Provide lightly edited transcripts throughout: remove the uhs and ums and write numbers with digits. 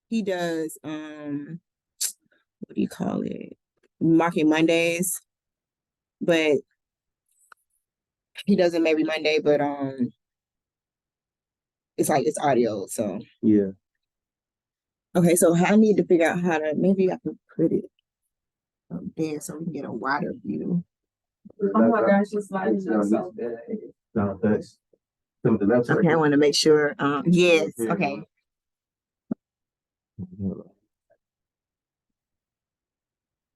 He does what do you call it? Market Mondays, but he does it maybe Monday, but it's like it's audio, so Yeah. okay, so I need to figure out how to maybe I can put it up there so we can get a wider view. Oh my gosh, it's sliding so good. No, thanks. Some of the left side. Okay, I want to make sure. Yes, okay.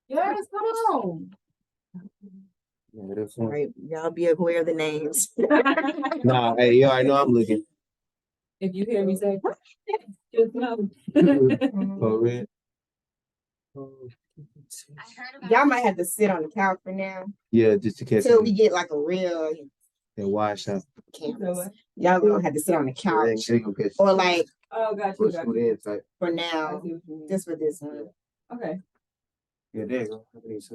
Yes, come on. Yeah, that's All one. right, y'all be aware of the names. Nah, hey, yo, I know I'm looking. If you hear me say, just know. For real. Y'all might have to sit on the couch for now Yeah, just to catch till it. we get like a real And wash out. campus. Y'all gonna have to sit on the couch They gonna catch or like Oh, got you, push got through you. the inside. for I now, see what you mean. just for this one. Okay. Yeah, there you go.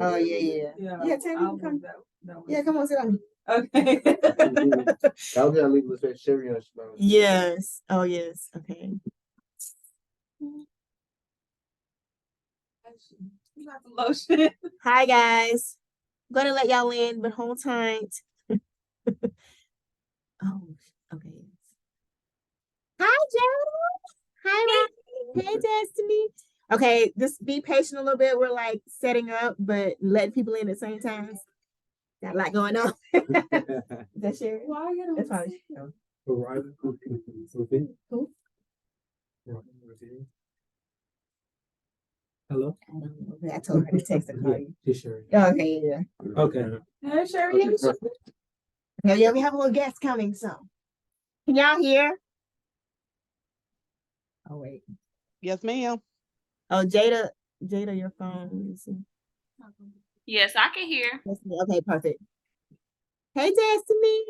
Oh yeah. Yeah, Tammy, I'll come. move that one. Yeah, come on, sit on me. Okay. I was gonna leave a little sherry on your mouth. Yes. Oh yes. Okay. You got the lotion. Hi guys. I'm gonna let y'all in, but hold tight. Oh, okay. Hi, Joe. Hi, Rob. Hey, Destiny. Okay, just be patient a little bit. We're like setting up, but letting people in at the same time. Got a lot going on. Is that Sherry? Why are you That's probably Who? Hello? I don't know. I told her to text and call you. Yeah, sure. Okay, yeah. Okay. Hey, Sherry. Now, yeah, we have a little guest coming, so. Can y'all hear? Oh, wait. Yes, ma'am. Oh, Jada, your phone. Let me see. Yes, I can hear. Destiny, okay, perfect. Hey, Destiny.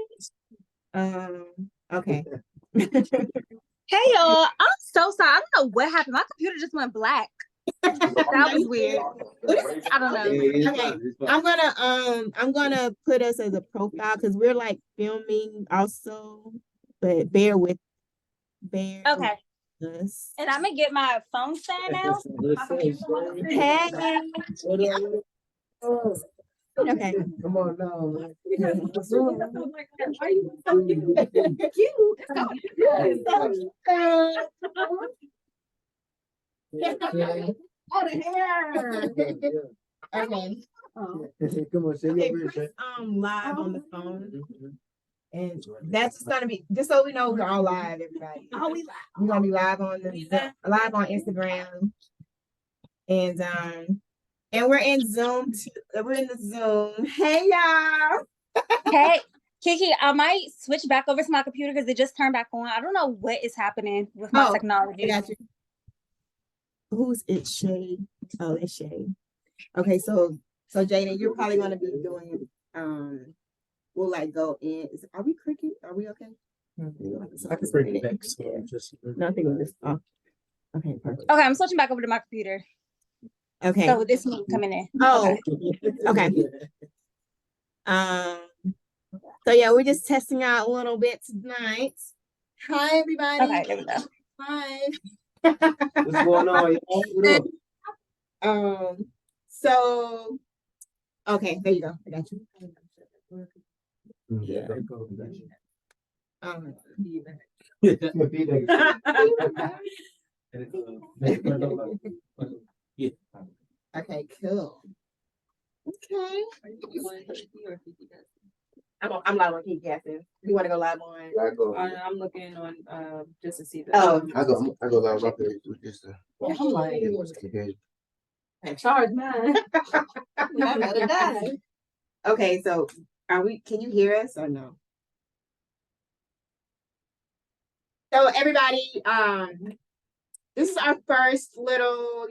Okay. Hey y'all, I'm so sorry. I don't know what happened. My computer just went black. That was weird. I don't know. Okay, I'm gonna put us as a profile because we're like filming also, but bear with Okay. us. And I'm gonna get my phone stand out. My computer. Hey. Okay. Come on now. Why are you so cute? Oh, the hair. Okay. Come on, say Okay, your Chris, version. live on the phone. And that's just gonna be just so we know we're all live, everybody. Oh, we live. We're gonna be live on live on Instagram. And we're in Zoom too. We're in the Zoom. Hey y'all. Hey, Kiki, I might switch back over to my computer because it just turned back on. I don't know what is happening with my I technology. got you. Who's it? Shay. Oh, it's Shay. Okay, so Jada, you're probably gonna be doing we'll like go in. Are we cricket? Are we okay? I can bring it back. So Yeah. just No, I think we're just okay, perfect. Okay, I'm switching back over to my computer. Okay. So this me coming in. Oh, okay. So yeah, we're just testing out a little bit tonight. Hi everybody. Okay, there we go. Hi. What's going on, y'all? What up? So okay, there you go. I got you. Yeah. yeah. Okay, cool. Okay. I'm live on Keith Gaffin. You want to go live on? I go. I'm looking on just to see the. Oh. I go live up there just to. Yeah, I'm like, Okay. I charge mine. I better die. Okay, so can you hear us or no? So everybody, this is our first little,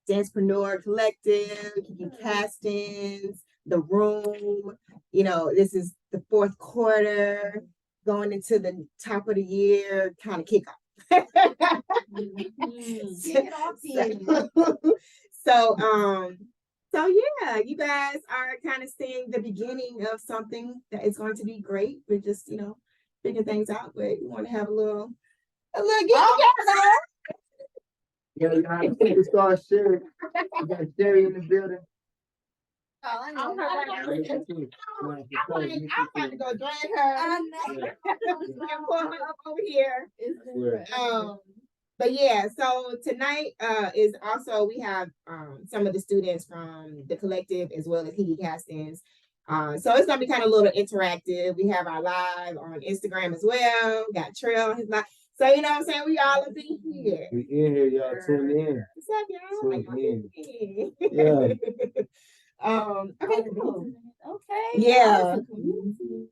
DancePreneur collective, Kiki castings, the room. This is the fourth quarter, going into the top of the year, kind of kickoff. So yeah, you guys are kind of seeing the beginning of something that is going to be great. We're just, figure things out, but we want to have a little get together. Yeah, you got to start sharing. You got Sherry in the building. I'm about to go drag her and pull her up over here. But yeah, so tonight is also we have some of the students from the collective as well as Hiki Castings. So it's gonna be kind of a little interactive. We have our live on Instagram as well. Got Trail on his live. So you know what I'm saying? We all up in here. We in here, y'all. Tune in. What's up, y'all? Tune in. Yeah. Okay, cool. Okay. Yeah.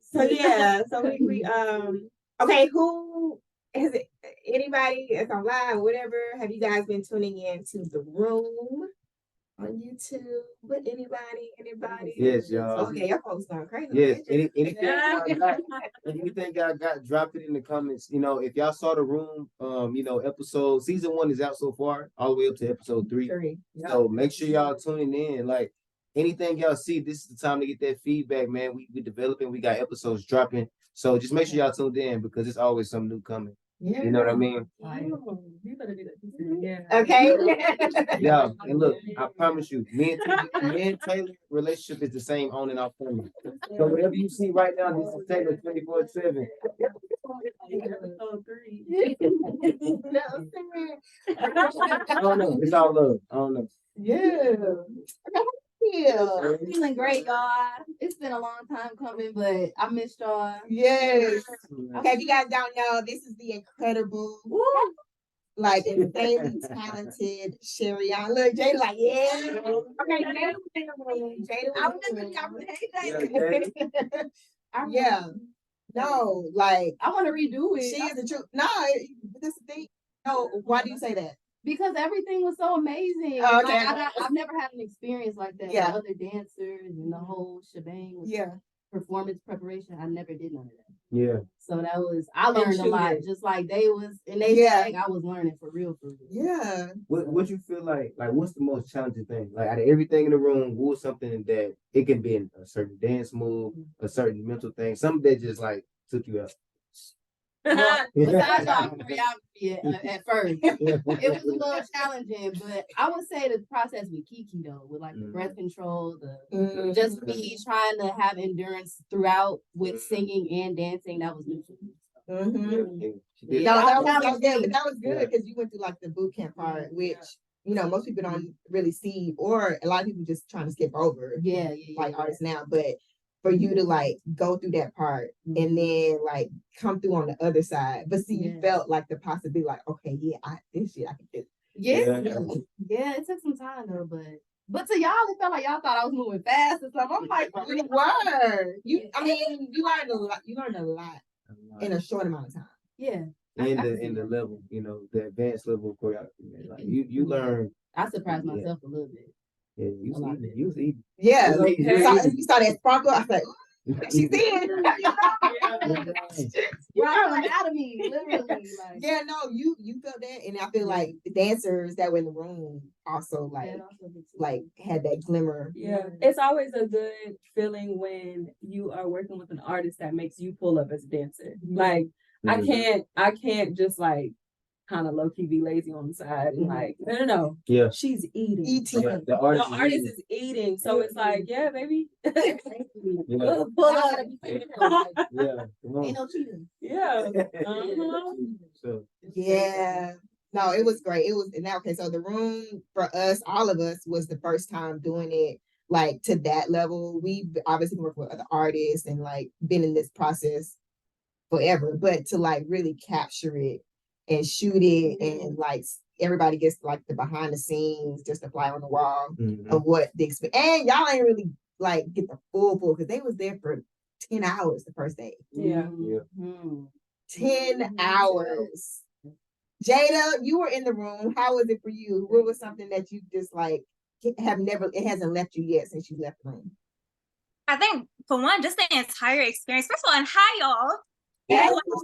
So yeah, so we okay, who is it? Anybody that's on live or whatever? Have you guys been tuning in to the room on YouTube? With anybody? Yes, y'all. Okay, your folks going crazy. Yes. Anything y'all got, drop it in the comments. You know, if y'all saw the room, you know, season 1 is out so far, all the way up to episode 3. So make sure y'all tuning in. Like anything y'all see, this is the time to get that feedback, man. We developing, we got episodes dropping. So just make sure y'all tuned in because it's always something new coming. Yeah. You know what I mean? You better do that. Yeah. Okay. Yeah, and look, I promise you, me and Taylor relationship is the same on and off camera. So whatever you see right now, this is Taylor 24/7. Episode 3. I don't know. It's all love. I don't know. Yeah. Yeah. I'm feeling great, y'all. It's been a long time coming, but I missed y'all. Yes. Okay, if you guys don't know, this is the incredible, like insanely talented Sherry. Look, Jada, like, yeah. Okay, Jada was in the room. Jada was in the room. Yeah. No, like I want to redo it. she is the truth. No, that's the thing. No, why do you say that? Because everything was so amazing. Oh, okay. Like, I've never had an experience like that. Yeah. With other dancers and the whole shebang. With Yeah. Performance preparation. I never did none of that. Yeah. So I learned a lot. Just like they was in they bag, I was learning for real. Yeah. What you feel like what's the most challenging thing? Like out of everything in the room, what was something that it can be a certain dance move, a certain mental thing, something that just like took you out? Well, besides y'all choreography at first, it was a little challenging, but I would say the process with Kiki though, with like the breath control, just me trying to have endurance throughout with singing and dancing, that was new to me. No, that was good because you went through like the boot camp part, which you know most people don't really see, or a lot of people just trying to skip over. Like artists now, but for you to like go through that part and then like come through on the other side, but see, you felt like the possibility, like, okay, this shit I can do. Yeah, it took some time though, but to y'all, it felt like y'all thought I was moving fast or something. I'm like, we were. I mean, you learned a lot. You learned a lot in a short amount of time. Yeah. And the level, you know, the advanced level of choreography, man. Like you learn. I surprised myself a little bit. Yeah, you was eating. Yeah. You saw that sparkle. I was like, she's in. Right out of me, literally. Like. Yeah, no, you felt that, and I feel like the dancers that were in the room also like had that glimmer. Yeah, it's always a good feeling when you are working with an artist that makes you pull up as a dancer. Like I can't just like kind of low key be lazy on the side and like no. Yeah, she's eating. Yeah, the artist is eating, so it's like baby. Pull up. Ain't no cheating. Yeah. Yeah. No, it was great. It was okay. So the room for us, all of us, was the first time doing it like to that level. We obviously worked with other artists and like been in this process forever, but to like really capture it and shoot it and like everybody gets like the behind the scenes, just a fly on the wall of what the experience. And y'all ain't really like get the full because they was there for 10 hours the first day. 10 hours. Jada, you were in the room. How was it for you? What was something that you just like it hasn't left you yet since you left the room? I think for one, just the entire experience. First of all, and hi y'all.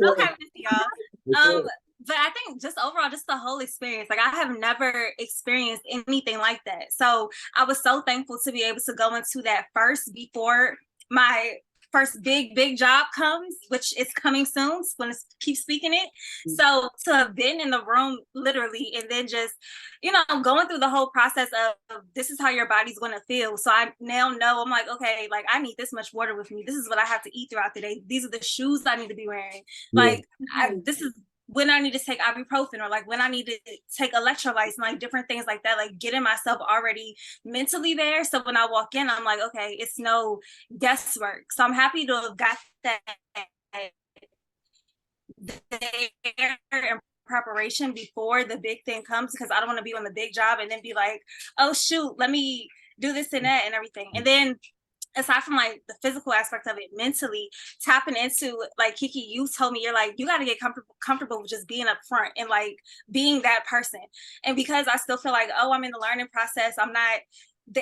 So happy to see y'all. But I think just overall, just the whole experience, like I have never experienced anything like that. So I was so thankful to be able to go into that first before my first big job comes, which is coming soon when it's keep speaking it. So to have been in the room literally, and then just, you know, going through the whole process of this is how your body's going to feel. So I now know, I'm like, okay, like I need this much water with me. This is what I have to eat throughout the day. These are the shoes I need to be wearing. Like this is when I need to take ibuprofen, or like when I need to take electrolytes and like different things like that, like getting myself already mentally there. So when I walk in, I'm like, okay, it's no guesswork. So I'm happy to have got that there in preparation before the big thing comes, because I don't want to be on the big job and then be like, oh shoot, let me do this and that and everything. And then aside from like the physical aspect of it, mentally tapping into, like Kiki, you told me, you're like, you got to get comfortable with just being up front and like being that person. And because I still feel like, oh, I'm in the learning process, I'm not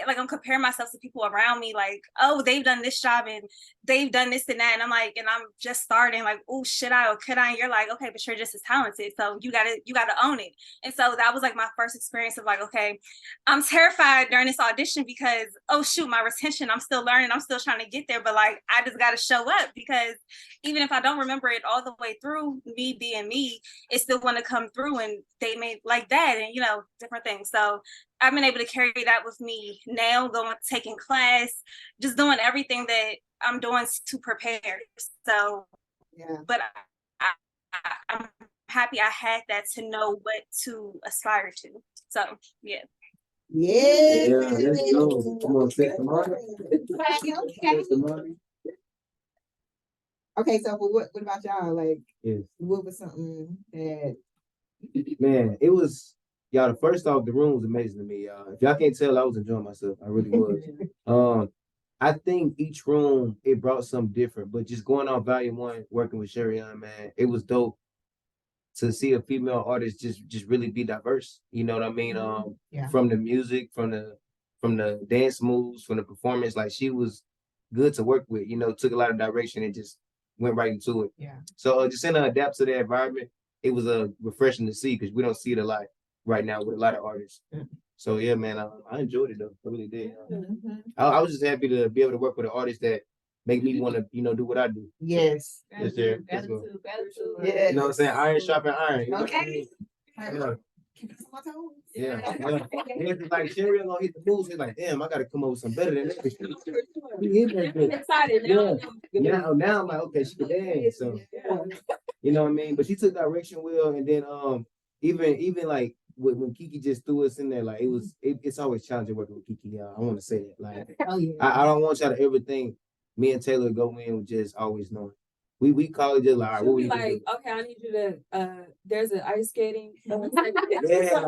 like, I'm comparing myself to people around me, like, oh, they've done this job and they've done this and that, and I'm like, and I'm just starting, like, oh, should I or could I? And you're like, okay, but you're just as talented, so you gotta own it. And so that was like my first experience of like, okay, I'm terrified during this audition because, oh shoot, my retention, I'm still learning, I'm still trying to get there, but like I just gotta show up, because even if I don't remember it all the way through, me being me, it's still gonna come through, and they may like that, and you know, different things. So I've been able to carry that with me now, taking class, just doing everything that I'm doing to prepare. So, Yeah. But I'm happy I had that to know what to aspire to. So, yeah. Yeah. Let's go. Come on, set the money. Set the money. Okay, so but what about y'all? Like, Yes. what was something that Man, it was, y'all, the first off, the room was amazing to me, y'all. If y'all can't tell, I was enjoying myself. I really was. I think each room, it brought something different, but just going on volume one, working with Sherry Young, man, it was dope to see a female artist just really be diverse. You know what I mean? Yeah. From the music, from the dance moves, from the performance, like she was good to work with, you know, took a lot of direction and just went right into it. Yeah. So just in adapt to the environment, it was refreshing to see, because we don't see it a lot right now with a lot of artists. So yeah, man, I enjoyed it though. I really did. I was just happy to be able to work with an artist that make me want to, you know, do what I do. Yes. Yes, sir. Better You too. Yeah. know what I'm saying? Iron sharpen iron. You know what I Okay. mean? Yeah. Can I my toes? Yeah. It's like Sherry gonna hit the moves. He's like, damn, I gotta come up with some better than that. He hit that bitch. Excited now. Yeah. Now I'm like, okay, she can dance. So you know what I mean? But she took direction well, and then even like when Kiki just threw us in there, like it's always challenging working with Kiki, y'all. I want to say that. Like I don't want y'all to ever think me and Taylor go in with just always knowing. We call it just like, all right, what we like, okay, I need you to there's an ice skating. Yeah,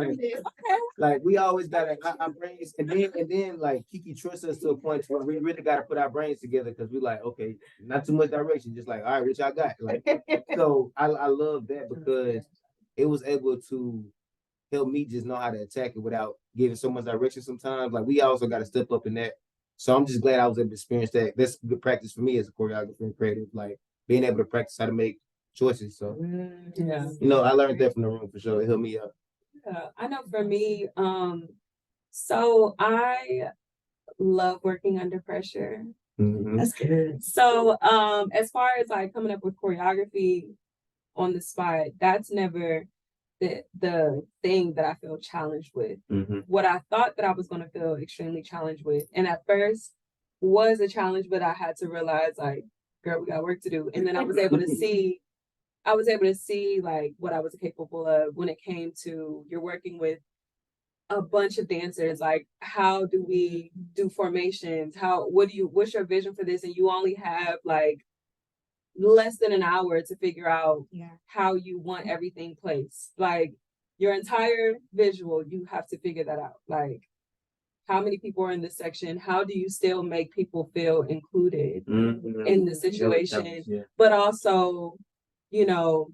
like we always gotta our brains, and then like Kiki trusts us to a point where we really gotta put our brains together, because we like, okay, not too much direction, just like, all right, what y'all got? Like, so I love that, because it was able to help me just know how to attack it without giving so much direction sometimes. Like we also got to step up in that. So I'm just glad I was able to experience that. That's good practice for me as a choreographer and creative, like being able to practice how to make choices. So Yeah. you know, I learned that from the room for sure. It helped me out. Yeah, I know for me, so I love working under pressure. That's good. So as far as like coming up with choreography on the spot, that's never the thing that I feel challenged with. What I thought that I was going to feel extremely challenged with, and at first was a challenge, but I had to realize, like, girl, we got work to do. And then I was able to see like what I was capable of when it came to, you're working with a bunch of dancers, like how do we do formations, what's your vision for this, and you only have like less than an hour to figure out how you want everything placed. Like your entire visual, you have to figure that out. Like how many people are in this section? How do you still make people feel included in the situation? But also, you know,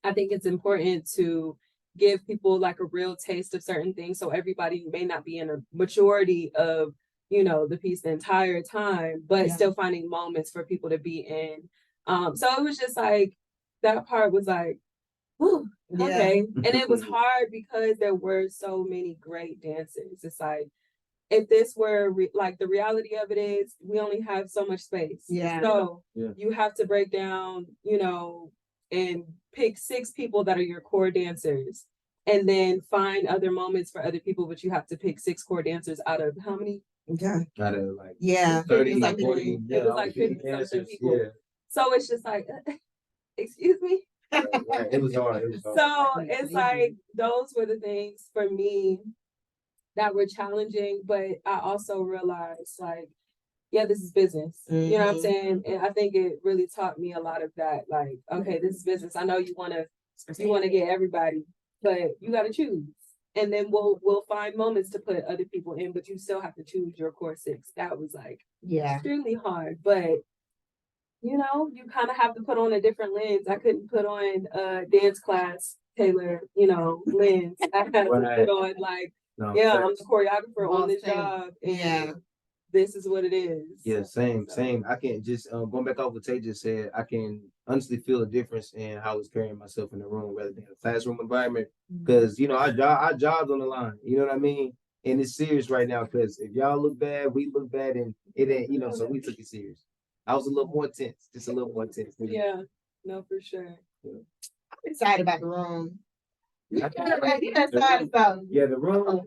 I think it's important to give people like a real taste of certain things, so everybody may not be in a majority of, you know, the piece the entire time, but still finding moments for people to be in. So it was just like, that part was like, whew, okay. And it was hard because there were so many great dancers. It's like, if this were like the reality of it is we only have so much space. Yeah. So Yeah. you have to break down, and pick 6 people that are your core dancers, and then find other moments for other people, but you have to pick 6 core dancers out of how many? Okay. Out of like Yeah. 30, It's like 40, it was like 50 something dancers. people. Yeah. So it's just like, excuse me. Right. It was hard. It was hard. So it's like those were the things for me that were challenging, but I also realized like, yeah, this is business. You know what I'm saying? And I think it really taught me a lot of that. Like, okay, this is business. I know you wanna get everybody, but you gotta choose. And then we'll find moments to put other people in, but you still have to choose your core 6. That was like extremely hard, but you kind of have to put on a different lens. I couldn't put on a dance class Taylor, lens. I had to put on like, I'm the choreographer on this job, and this is what it is. Yeah, same. I can just going back off what Tay just said. I can honestly feel a difference in how I was carrying myself in the room rather than a classroom environment. Because our jobs on the line. You know what I mean? And it's serious right now. Because if y'all look bad, we look bad, and it ain't. So we took it serious. I was a little more tense, just a little more tense. Yeah, no, for sure. I'm excited about the room. Yeah, The the room,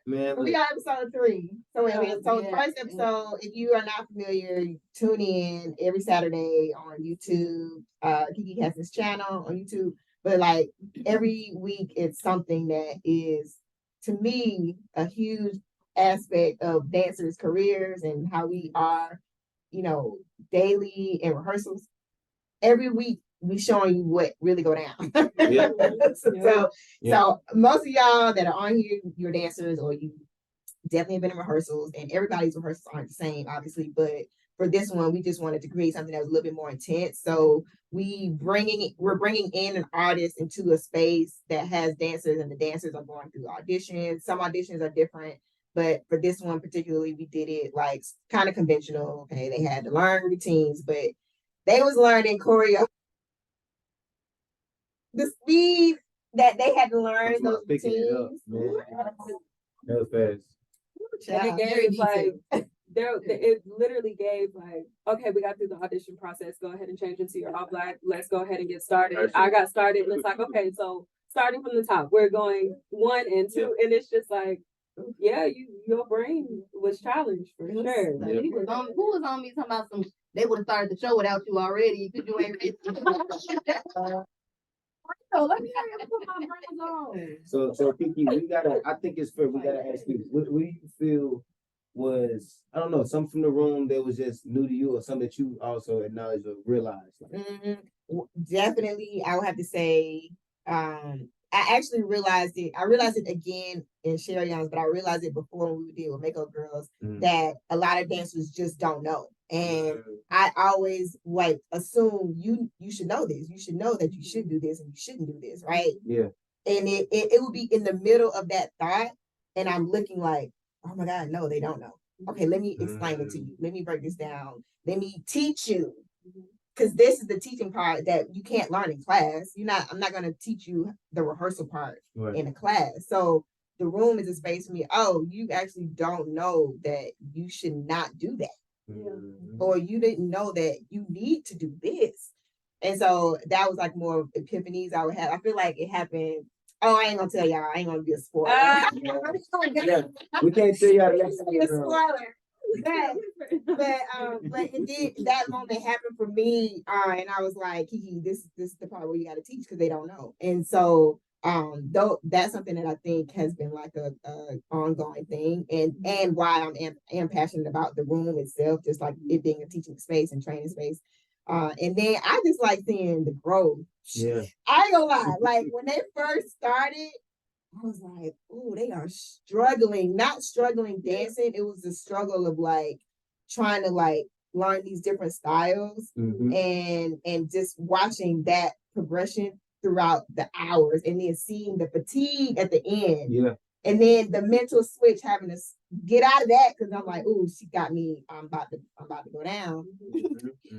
man. We got episode 3. So the first episode, if you are not familiar, tune in every Saturday on YouTube. Kiki has this channel on YouTube, but like every week, it's something that is, to me, a huge aspect of dancers' careers and how we are, daily in rehearsals. Every week, we showing you what really go down. So most of y'all that are on here, you're dancers, or you definitely have been in rehearsals, and everybody's rehearsals aren't the same, obviously, but for this one, we just wanted to create something that was a little bit more intense. So we're bringing in an artist into a space that has dancers, and the dancers are going through auditions. Some auditions are different, but for this one particularly, we did it like kind of conventional. Okay, they had to learn routines, but they was learning choreo. The speed that they had to learn those routines. That was fast. And it gave like it literally gave like, okay, we got through the audition process. Go ahead and change into your all black. Let's go ahead and get started. I got started, and it's like, okay, so starting from the top, we're going 1 and 2, and it's just like, your brain was challenged for sure. Like, who was on me talking about they would have started the show without you already because you ain't ready. Let me hurry up and put my brains on. So Kiki, I think it's fair. We gotta ask you, what do you feel was, I don't know, something from the room that was just new to you, or something that you also acknowledged or realized? Definitely, I would have to say, I actually realized it. I realized it again in Sherry Young's, but I realized it before when we did with Makeup Girls, that a lot of dancers just don't know. And I always assume you should know this. You should know that you should do this and you shouldn't do this, right? Yeah. And it would be in the middle of that thought, and I'm looking like, oh my God, no, they don't know. Okay, let me explain it to you. Let me break this down. Let me teach you. Because this is the teaching part that you can't learn in class. I'm not going to teach you the rehearsal part in a class. So the room is a space for me. Oh, you actually don't know that you should not do that. Or you didn't know that you need to do this. And so that was like more epiphanies I would have. I feel like it happened. Oh, I ain't gonna tell y'all. I ain't gonna be a spoiler. We can't tell y'all. A spoiler. But it did. That moment happened for me, and I was like, Kiki, this is the part where you got to teach because they don't know. And so, though that's something that I think has been like a ongoing thing, and why am passionate about the room itself, just like it being a teaching space and training space. And then I just like seeing the growth. Yeah, I ain't gonna lie. Like when they first started, I was like, oh, they are struggling, not struggling dancing. It was the struggle of like trying to like learn these different styles and just watching that progression throughout the hours and then seeing the fatigue at the end. Yeah. And then the mental switch, having to get out of that because I'm like, oh, she got me. I'm about to go down.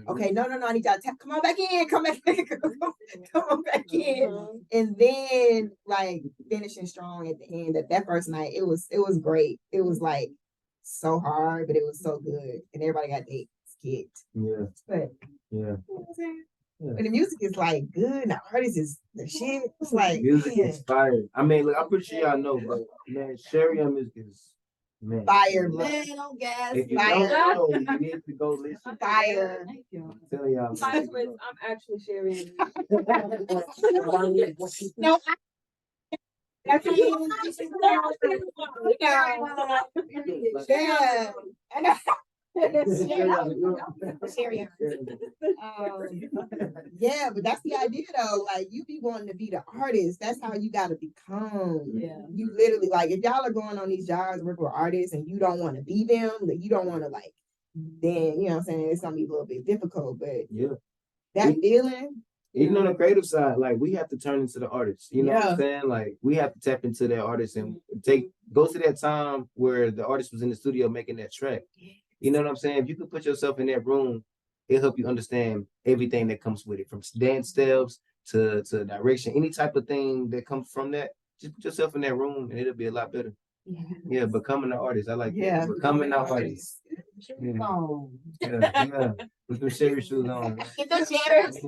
Okay, no, I need y'all to come on back in, come on back in. And then like finishing strong at the end. That first night, it was great. It was like so hard, but it was so good, and everybody got their skit. Yeah. But Yeah. you know what I'm saying? Yeah. When the music is like good, and the artist is the shit. It's like Music man, is fire. I mean, look, I'm pretty sure y'all know, but man, Sherry music is man. fire, bro. Man, don't gas. If you Fire. don't know, you need to go listen. Fire. Thank you. I'm telling y'all. Plot twist, I'm actually sharing. No, that's yeah. Yeah, but that's the idea though. Like you be wanting to be the artist. That's how you gotta become. Yeah. You literally like if y'all are going on these jobs working with artists and you don't want to be them, like you don't want to like then you know what I'm saying it's gonna be a little bit difficult. But Yeah. that feeling, Even on the creative side, like we have to turn into the artist. You know what Yeah. I'm saying? Like we have to tap into that artist and go to that time where the artist was in the studio making that track. You know what I'm saying? If you could put yourself in that room, it'll help you understand everything that comes with it, from dance steps to direction, any type of thing that comes from that. Just put yourself in that room and it'll be a lot better. Yeah, becoming an artist. I like Yeah. that. Becoming an artist. Yeah. Oh. Yeah. With some Sherry shoes on. get those shares.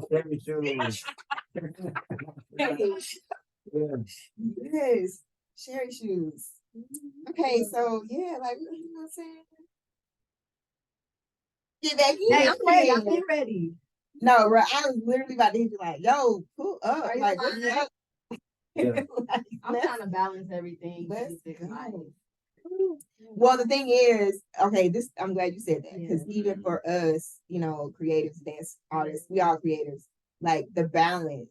Sherry shoes. Yeah. Yes, Sherry shoes. Okay, so yeah, like you know what I'm saying. Get back in. Hey, I'm ready. I've been ready. No, bro, I was literally about to hit you like, yo, pull up. Are you Like, lying? what's up? Yeah. Like, I'm trying to balance everything. Let's Music, go. life. well, the thing is, okay, this I'm glad you said that because Yeah. even for us, you know, creatives, dance artists, we all creators, like the balance,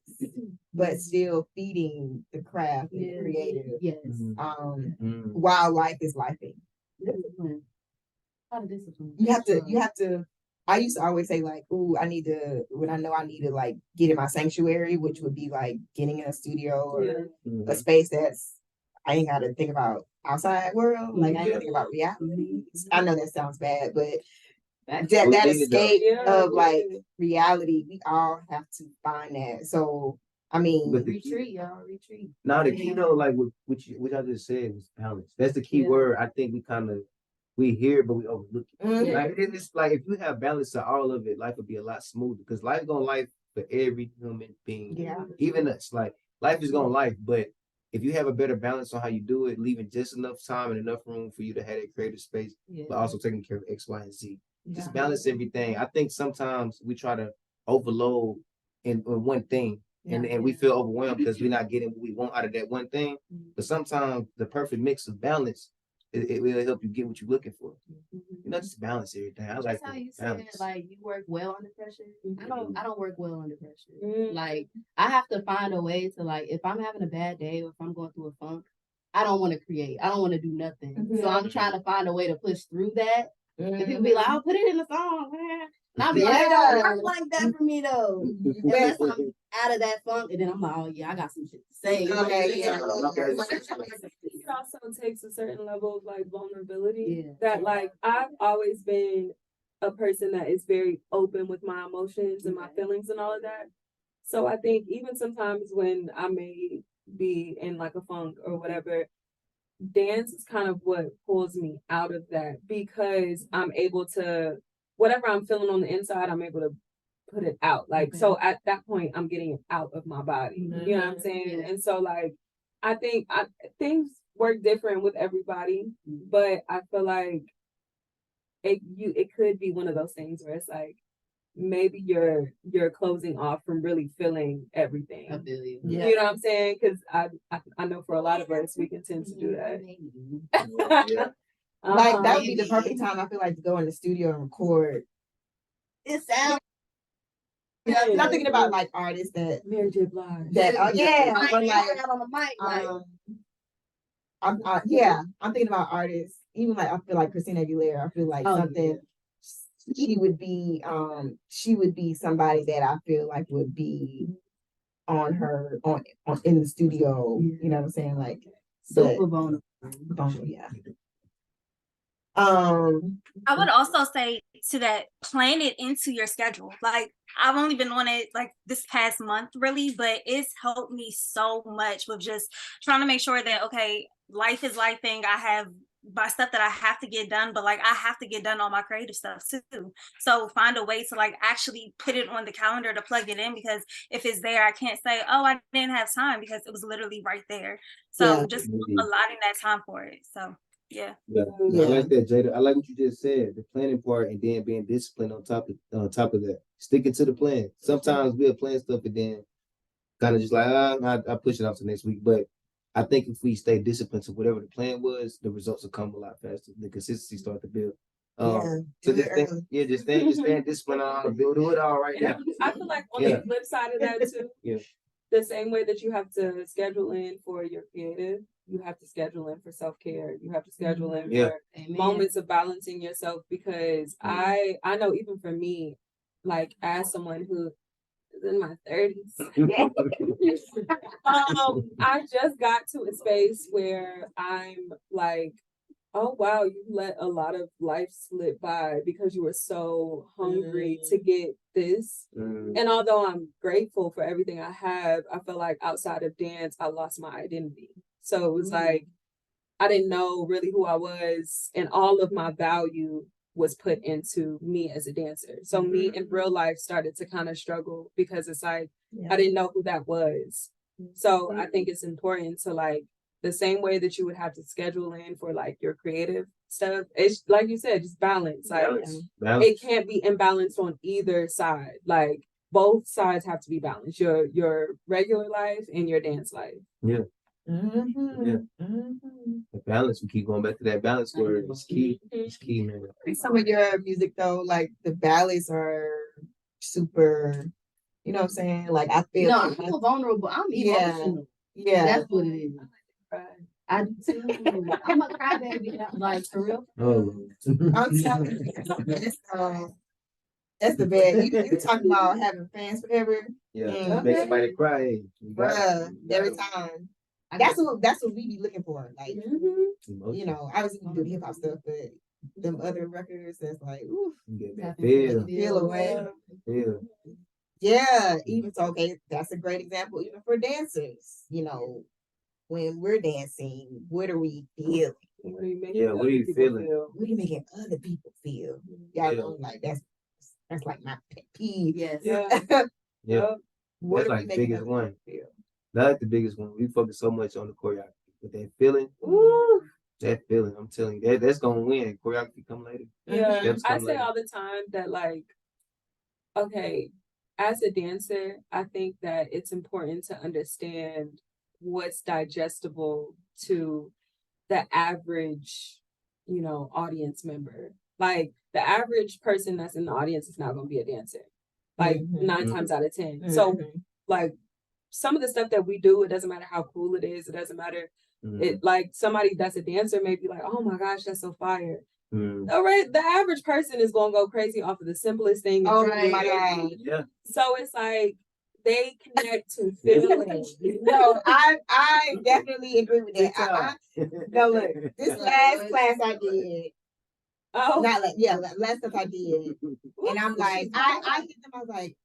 but still feeding the craft and the creative. Yes. Mm. While life is lifing. Discipline. A lot of discipline. You have to I used to always say like, ooh, I need to when I know I need to like get in my sanctuary, which would be like getting in a studio or a space that's I ain't gotta think about outside world. Like I ain't gotta think about reality. I know that sounds bad, but that escape of like reality, we all have to find that. So I mean But the Retreat, y'all. Retreat. now the key though, like which I just said was balance. That's the key word. I think we hear it, but we overlook it. Mhm. Like it's like if you have balance to all of it, life would be a lot smoother. Because life gonna life for every human being. Yeah. Even us. Like life is gonna life, but if you have a better balance on how you do it, leaving just enough time and enough room for you to have that creative space, but also taking care of X, Y, and Z. Just balance everything. I think sometimes we try to overload in one thing. And we feel overwhelmed because we're not getting what we want out of that one thing. But sometimes the perfect mix of balance, it will help you get what you're looking for. You know, just balance everything. I like That's how you balance. said like you work well under pressure. I don't work well under pressure. Like I have to find a way to like if I'm having a bad day or if I'm going through a funk, I don't want to create. I don't want to do nothing. So I'm trying to find a way to push through that. And people be like, I'll put it in the song, man. And I'll be like, it don't work like that for me though. Unless I'm out of that funk, and then I'm like, oh yeah, I got some shit to say. Okay, yeah. It also takes a certain level of like vulnerability that like I've always been a person that is very open with my emotions and my feelings and all of that. So I think even sometimes when I may be in like a funk or whatever, dance is kind of what pulls me out of that because I'm able to, whatever I'm feeling on the inside, I'm able to put it out. Like, so at that point, I'm getting it out of my body. You know what I'm saying? And so like, I think things work different with everybody, but I feel like it could be one of those things where it's like, maybe you're closing off from really feeling everything. I feel you. You know what I'm saying? Because I know for a lot of us, we can tend to do that. Like that would be the perfect time I feel like to go in the studio and record. It sounds. I'm thinking about like artists that Mary J. Blige. that but like on the mic, I'm thinking about artists. Even like I feel like Christina Aguilera. I feel like something. She would be somebody that I feel like would be on in the studio, you know what I'm saying? Like super vulnerable. Yeah. I would also say to that, plan it into your schedule. Like I've only been on it like this past month really, but it's helped me so much with just trying to make sure that, okay, life is lifing. I have by stuff that I have to get done, but like I have to get done all my creative stuff too. So find a way to like actually put it on the calendar to plug it in, because if it's there, I can't say, oh, I didn't have time, because it was literally right there. So just allotting that time for it. So yeah. I like that, Jada. I like what you just said, the planning part, and then being disciplined on top of that. Sticking to the plan. Sometimes we'll plan stuff and then kind of just like I push it off to next week. But I think if we stay disciplined to whatever the plan was, the results will come a lot faster. The consistency start to build. So just stay disciplined on how to build it all right now. I feel like on the flip side of that too, the same way that you have to schedule in for your creative, you have to schedule in for self-care. You have to schedule in for moments of balancing yourself, because I know even for me, like as someone who is in my 30s, I just got to a space where I'm like, oh wow, you let a lot of life slip by because you were so hungry to get this. And although I'm grateful for everything I have, I feel like outside of dance, I lost my identity. So it was like, I didn't know really who I was, and all of my value was put into me as a dancer. So me in real life started to kind of struggle, because it's like, I didn't know who that was. So I think it's important to like, the same way that you would have to schedule in for like your creative stuff, it's like you said, just balance. Like it can't be imbalanced on either side. Like both sides have to be balanced. Your regular life and your dance life. The balance, we keep going back to that balance word. It's key. It's key, man. Some of your music though, like the ballads are super, you know what I'm saying? Like I feel I feel vulnerable. I'm emotional. That's what it is. I do too. I'm a crybaby, like for real. I'm telling you, that's the bad. You talking about having fans forever? Make somebody cry. Every time. That's what we be looking for. Like, you know, obviously we do hip hop stuff, but them other records that's like, oof, feel away. Even so, okay, that's a great example. Even for dancers, you know, when we're dancing, what are we feeling? What are you feeling? What are you making other people feel? Y'all know, like that's like my pet peeve. What that's like the biggest one. That's the biggest one. We focus so much on the choreography, but that feeling, that feeling, I'm telling you, that's gonna win. Choreography come later. I say all the time that, like, okay, as a dancer, I think that it's important to understand what's digestible to the average, you know, audience member. Like the average person that's in the audience is not going to be a dancer, like 9 times out of 10. So like some of the stuff that we do, it doesn't matter how cool it is. It doesn't matter. It like somebody that's a dancer may be like, oh my gosh, that's so fire. All right, the average person is going to go crazy off of the simplest thing. Oh my God. Yeah. So it's like, they connect to feeling. No, I definitely agree with that. No, look, this last class I did. Last class I did, and I'm like, I hit them. I was like,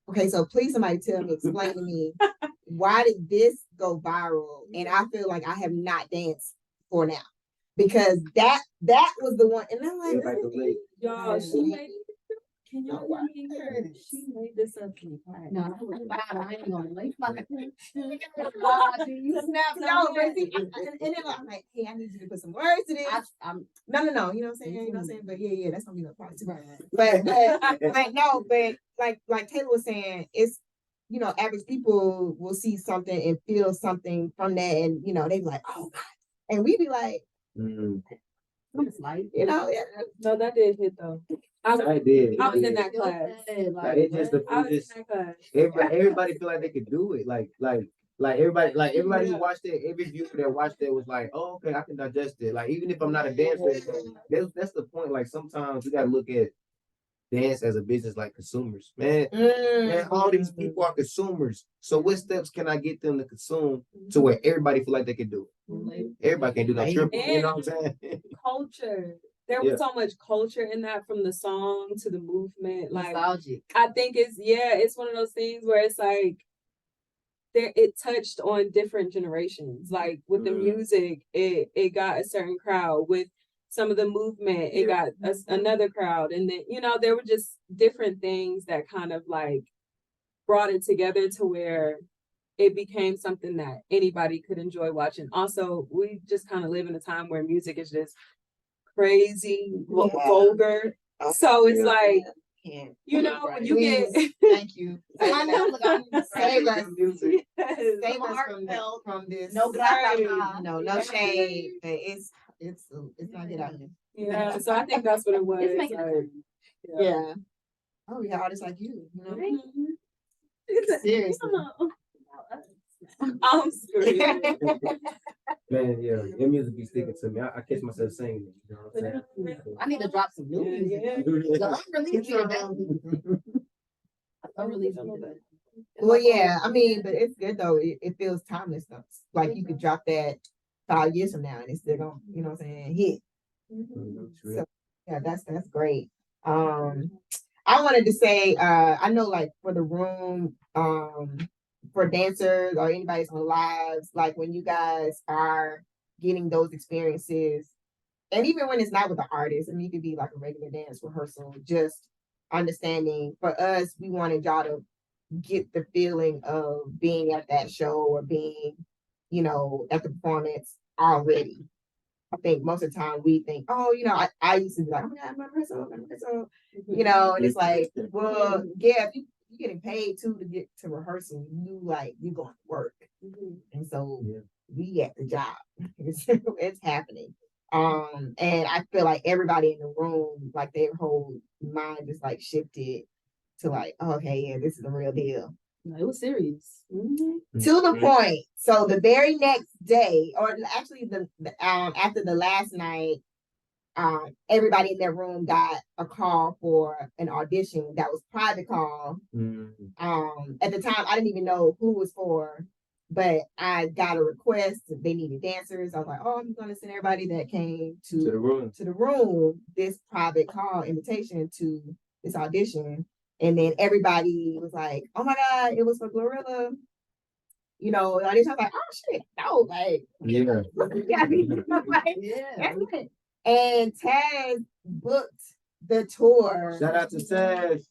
okay, so please somebody explain to me why did this go viral? And I feel like I have not danced for now, because that was the one. And I'm like, y'all, she made. Can y'all hear her? She made this up in class. No, I ain't gonna wait. You snap. No, and then I'm like, hey, I need you to put some words to this. No, you know what I'm saying? You know what I'm saying? But yeah, that's gonna be no part too. But like no, but like Taylor was saying, it's, you know, average people will see something and feel something from that, and you know, they be like, oh God, and we be like, like, you know, no, that did hit though. I was in that class. Everybody feel like they could do it. Like everybody who watched it, every viewer that watched it was like, oh, okay, I can digest it. Like, even if I'm not a dancer, that's the point. Like, sometimes we gotta look at dance as a business like consumers. Man, all these people are consumers. So what steps can I get them to consume to where everybody feel like they can do it? Everybody can do that. You know what I'm saying? Culture. There was so much culture in that, from the song to the movement. Like, nostalgic. I think it's one of those things where it's like, it touched on different generations. Like with the music, it got a certain crowd. With some of the movement, it got another crowd. And then, you know, there were just different things that kind of like brought it together to where it became something that anybody could enjoy watching. Also, we just kind of live in a time where music is just crazy, vulgar. So it's like, you know, when you get thank you. I know, look, I'm Save us. Music. Save us from this. No shade. It's not good out here. yeah. So I think that's what it was. It's making like, Yeah. Oh, yeah, artists like you, you know. Mhm. Seriously. I'm screaming. Man, yeah, your music be sticking to me. I catch myself singing it, you know what I'm saying? I need to drop some new music. The unreleased music. Well, yeah, I mean, but it's good though. It feels timeless though. Like you could drop that 5 years from now and it's still gonna, you know what I'm saying, hit. So yeah, that's great. I wanted to say, I know like for the room, for dancers or anybody's on lives, like when you guys are getting those experiences, and even when it's not with the artist, I mean, it could be like a regular dance rehearsal, just understanding for us, we wanted y'all to get the feeling of being at that show or being, you know, at the performance already. I think most of the time we think, oh, you know, I used to be like, oh my God, I'm a rehearsal, you know, and it's like, well, yeah, if you're getting paid to get to rehearsal, you going to work. And so we at the job. It's happening. And I feel like everybody in the room, like their whole mind just like shifted to like, oh, okay, yeah, this is the real deal. No, it was serious. To the point. So the very next day, or actually the after the last night, everybody in that room got a call for an audition that was private call. At the time, I didn't even know who it was for, but I got a request. They needed dancers. I was like, oh, I'm going to send everybody that came to the room this private call invitation to this audition. And then everybody was like, oh my God, it was for Glorilla. You know, I was like, oh shit, no, like, that's it. And Taz booked the tour. Shout out to Taz.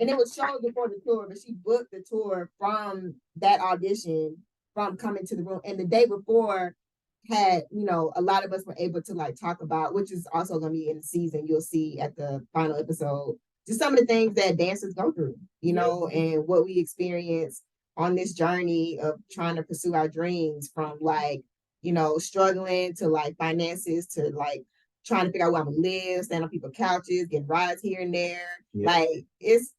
And it was shows before the tour, but she booked the tour from that audition, from coming to the room. And the day before had, you know, a lot of us were able to like talk about, which is also going to be in the season. You'll see at the final episode, just some of the things that dancers go through, you know, and what we experience on this journey of trying to pursue our dreams, from like, you know, struggling to like finances to like trying to figure out where I'm gonna live, stand on people's couches, getting rides here and there. Like it's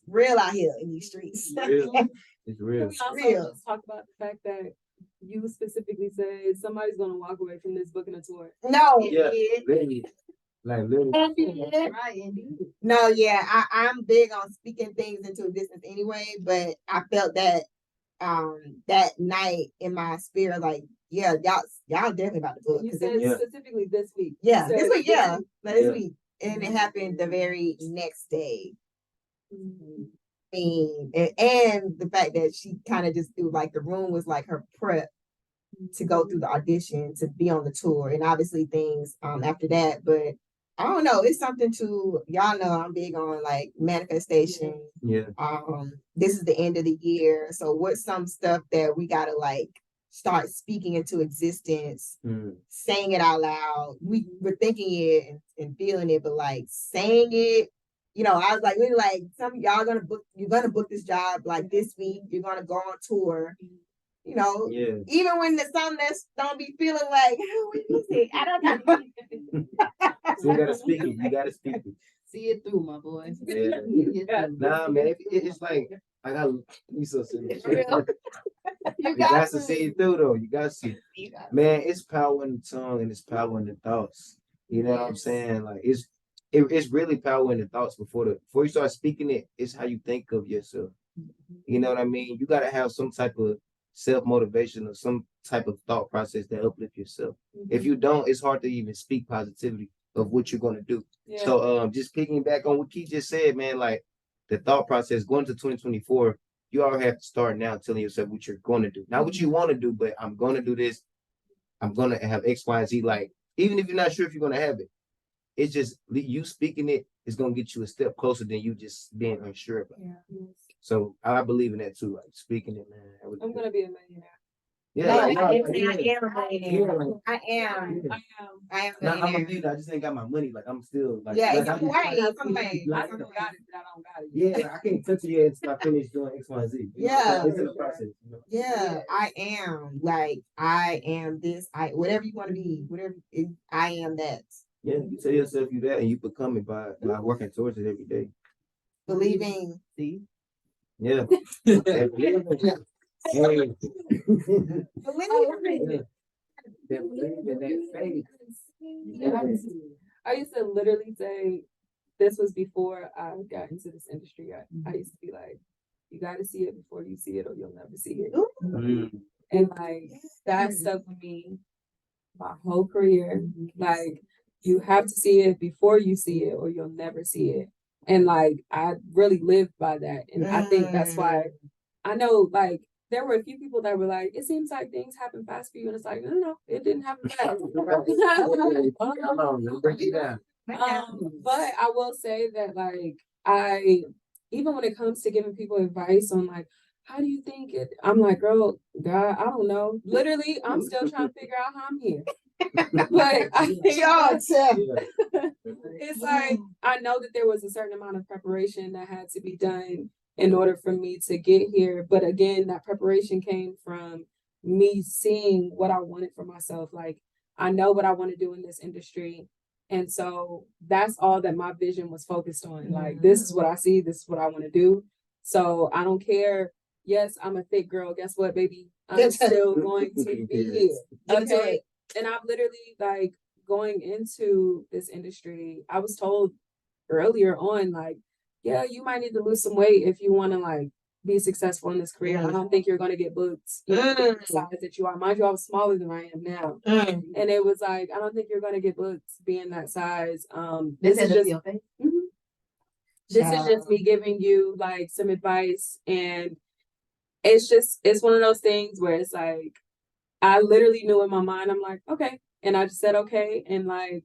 real out here in these streets. It's real. Can we also just talk about the fact that you specifically said somebody's gonna walk away from this booking a tour? No, Literally. Like literally. Right, indeed. No, yeah, I'm big on speaking things into existence anyway, but I felt that that night in my spirit, like, yeah, y'all definitely about to book. You said specifically this week. Yeah, this week, this week. And it happened the very next day. And the fact that she kind of just threw, like, the room was like her prep to go through the audition, to be on the tour, and obviously things after that. But I don't know, it's something to, y'all know I'm big on like manifestation. This is the end of the year, so what's some stuff that we gotta like start speaking into existence, saying it out loud? We're thinking it and feeling it, but like saying it, you know, I was like, really, like, some of y'all you're gonna book this job like this week, you're gonna go on tour. You know, even when there's something that's don't be feeling like, oh, what is it? I don't know. So you gotta speak it. You gotta speak it. See it through, my boy. Nah, man, it's like I got you so serious. You got to see it through though. You got to see it. Man, it's power in the tongue and it's power in the thoughts. You know what I'm saying? Like it's really power in the thoughts before you start speaking it. It's how you think of yourself. You know what I mean? You gotta have some type of self-motivation or some type of thought process that uplift yourself. If you don't, it's hard to even speak positivity of what you're going to do. So just picking back on what Keith just said, man, like the thought process going to 2024, you all have to start now telling yourself what you're going to do. Not what you want to do, but I'm going to do this. I'm going to have X, Y, and Z. Like, even if you're not sure if you're going to have it, it's just you speaking it is going to get you a step closer than you just being unsure about it. Yeah. So I believe in that too. Like speaking it, man. I'm gonna be a millionaire. Yeah, No, like, I am like, a millionaire. I am. yeah. I am a Nah, I'm a millionaire. millionaire. I just ain't got my money. Like I'm still like, Yeah, like, it's I right. just- It's right. I like, don't got it, but I don't got it. yeah, I can't touch it yet until I finish doing X, Y, and Z. You know? Yeah. It's in the process. You know? Yeah, I am. Like, I am this. Whatever you want to be, I am that. Yeah, you tell yourself you that, and you become it by working towards it every day. Believing. See? Yeah. Hey. Believing. That faith. I used to literally say, this was before I got into this industry. I used to be like, you got to see it before you see it, or you'll never see it. Mm. And like that stuck with me my whole career. Like, you have to see it before you see it, or you'll never see it. And like I really lived by that, and I think that's why I know. Like, there were a few people that were like, it seems like things happen fast for you, and it's like, no, it didn't happen fast. Come on, break it down. But I will say that, like, even when it comes to giving people advice on like, how do you think it? I'm like, girl, God, I don't know. Literally, I'm still trying to figure out how I'm here. But I think it's like, I know that there was a certain amount of preparation that had to be done in order for me to get here. But again, that preparation came from me seeing what I wanted for myself. Like, I know what I want to do in this industry. And so that's all that my vision was focused on. Like, this is what I see. This is what I want to do. So I don't care. Yes, I'm a thick girl. Guess what, baby? I'm still going to be here. Okay. And I've literally, like, going into this industry, I was told earlier on, like, yeah, you might need to lose some weight if you want to, like, be successful in this career. I don't think you're going to get booked, the size that you are. Mind you, I was smaller than I am now. And it was like, I don't think you're going to get booked being that size. This is just me giving you, like, some advice. And it's one of those things where it's like, I literally knew in my mind, I'm like, okay. And I just said, okay. And like,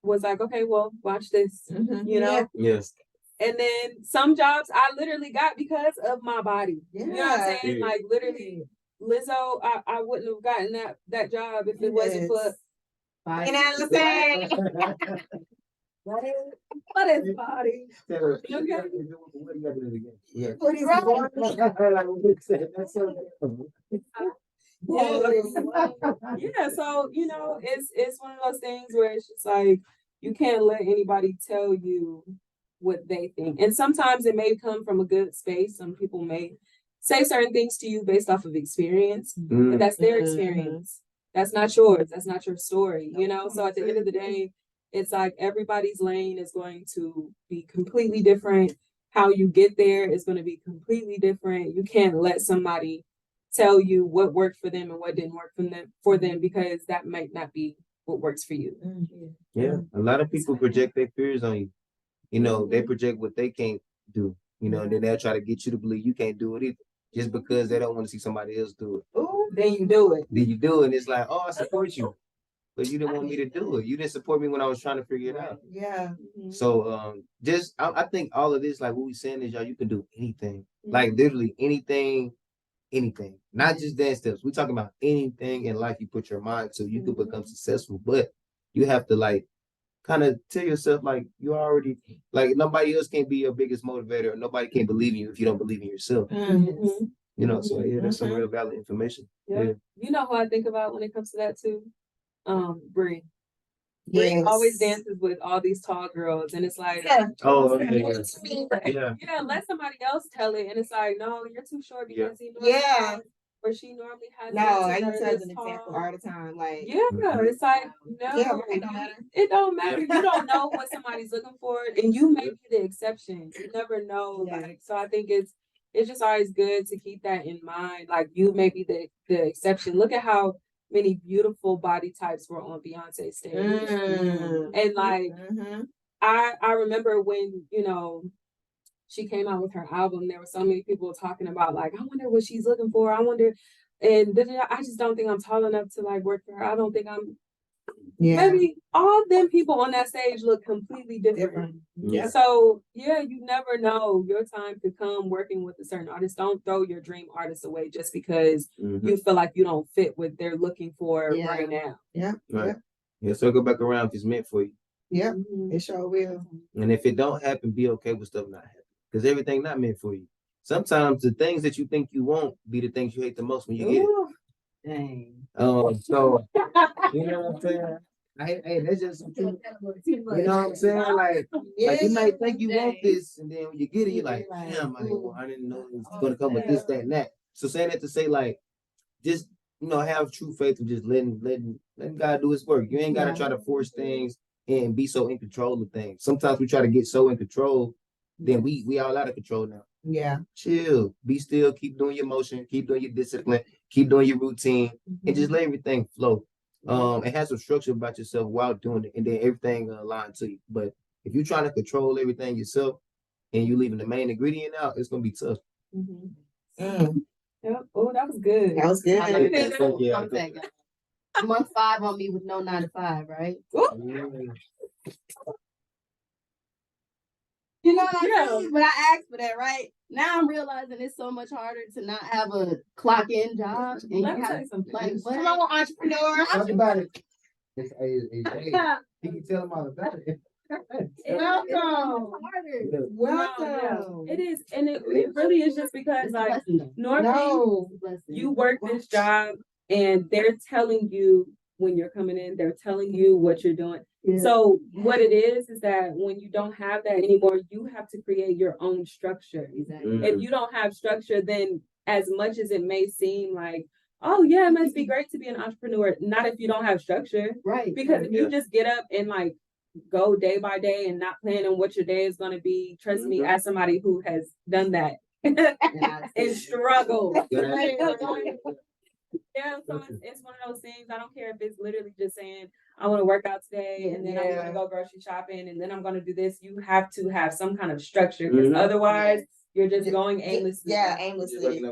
was like, okay, well, watch this, you know? Yes. And then some jobs I literally got because of my body. You know what I'm saying? Like, literally, Lizzo, I wouldn't have gotten that job if it wasn't for. You know what I'm saying? What is body? Yeah, so you know, it's one of those things where it's just like, you can't let anybody tell you what they think. And sometimes it may come from a good space. Some people may say certain things to you based off of experience, but that's their experience. That's not yours. That's not your story, you know? So at the end of the day, it's like everybody's lane is going to be completely different. How you get there is going to be completely different. You can't let somebody tell you what worked for them and what didn't work for them because that might not be what works for you. Yeah, a lot of people project their fears on you. You know, they project what they can't do. You know, and then they'll try to get you to believe you can't do it either, just because they don't want to see somebody else do it. Ooh, then you do it. Then you do it, and it's like, oh, I support you, but you didn't want me to do it. You didn't support me when I was trying to figure it out. Yeah. So, I think all of this, like what we saying is, y'all, you can do anything, like literally anything. Not just dance steps. We're talking about anything in life you put your mind to, you can become successful. But you have to, like, kind of tell yourself, like, you already, like, nobody else can be your biggest motivator, or nobody can believe in you if you don't believe in yourself. You know, so yeah, that's some real valid information. Yeah. You know who I think about when it comes to that too? Bree. Yes. Always dances with all these tall girls, and it's like, Oh, yeah, let somebody else tell it, and it's like, no, you're too short because he normally has, or she normally has. No, I use her as an example all the time. Like, it's like, no, it don't matter. It don't matter. You don't know what somebody's looking for, and you may be the exception. You never know. Like, so I think it's just always good to keep that in mind. Like, you may be the exception. Look at how many beautiful body types were on Beyonce's stage. And like, I remember when, you know, she came out with her album, there were so many people talking about like, I wonder what she's looking for. I wonder, and I just don't think I'm tall enough to like work for her. I don't think I'm. Yeah. Maybe all of them people on that stage look completely different. Yeah. So yeah, you never know. Your time could come working with a certain artist. Don't throw your dream artist away just because you feel like you don't fit what they're looking for right now. Yeah. Right. Yeah, circle back around if it's meant for you. Yeah. It sure will. And if it don't happen, be okay with stuff not happening. Because everything not meant for you. Sometimes the things that you think you want be the things you hate the most when you get it. Dang. So you know what I'm saying? Hey, that's just some truth. You know what I'm saying? Like you might think you want this, and then when you get it, you're like, damn, I didn't know it was gonna come with this, that, and that. So saying that to say, like, just have true faith and just letting God do his work. You ain't gotta try to force things and be so in control of things. Sometimes we try to get so in control, then we all out of control now. Yeah. Chill, be still, keep doing your motion, keep doing your discipline, keep doing your routine, and just let everything flow. And have some structure about yourself while doing it, and then everything align to you. But if you're trying to control everything yourself and you leaving the main ingredient out, it's gonna be tough. Yep. Oh, that was good. That was good. I like that. Month 5 on me with no 9 to 5, right? You know what I mean? But I asked for that, right? Now I'm realizing it's so much harder to not have a clock in job. And Let me tell you something. Like, what? Come on, entrepreneur. Talk about it. He can tell them all about it. Welcome. Welcome. It is, and it really is just because like normally you work this job and they're telling you when you're coming in, they're telling you what you're doing. Yeah. So what it is that when you don't have that anymore, you have to create your own structure. Exactly. If you don't have structure, then as much as it may seem like, oh yeah, it must be great to be an entrepreneur, not if you don't have structure. Right. Because if you just get up and like go day by day and not planning what your day is going to be, trust me, as somebody who has done that and struggled. Yeah, so it's one of those things. I don't care if it's literally just saying, I want to work out today and then I'm going to go grocery shopping and then I'm going to do this. You have to have some kind of structure because otherwise you're just going aimlessly. Yeah, aimlessly.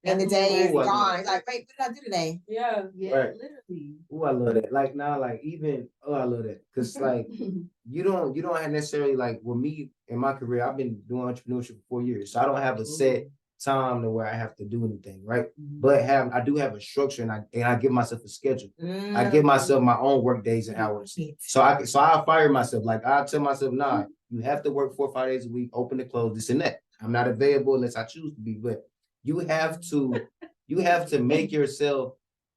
And the day is gone. It's like, wait, what did I do today? Yeah, right. Literally. Oh, I love that. Like now, like even I love that because like you don't have necessarily like with me in my career. I've been doing entrepreneurship for 4 years, so I don't have a set time to where I have to do anything, right? But I do have a structure, and I give myself a schedule. I give myself my own work days and hours. So I fire myself. Like I tell myself, nah, you have to work 4 or 5 days a week, open and close, this and that. I'm not available unless I choose to be, but you have to make yourself.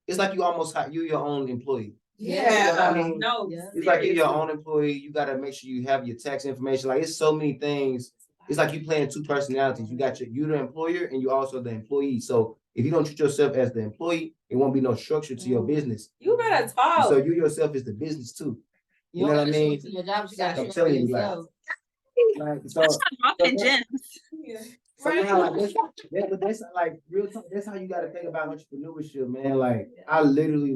It's like you're your own employee. Yeah. You know what I mean? No. It's like you're your own employee. You got to make sure you have your tax information. Like it's so many things. It's like you playing 2 personalities. You're the employer and you also the employee. So if you don't treat yourself as the employee, it won't be no structure to your business. You better talk. So you yourself is the business too. You know what I mean? Your job, you got I'm telling you, like so now, like, that's like real talk. That's how you got to think about entrepreneurship, man. Like I literally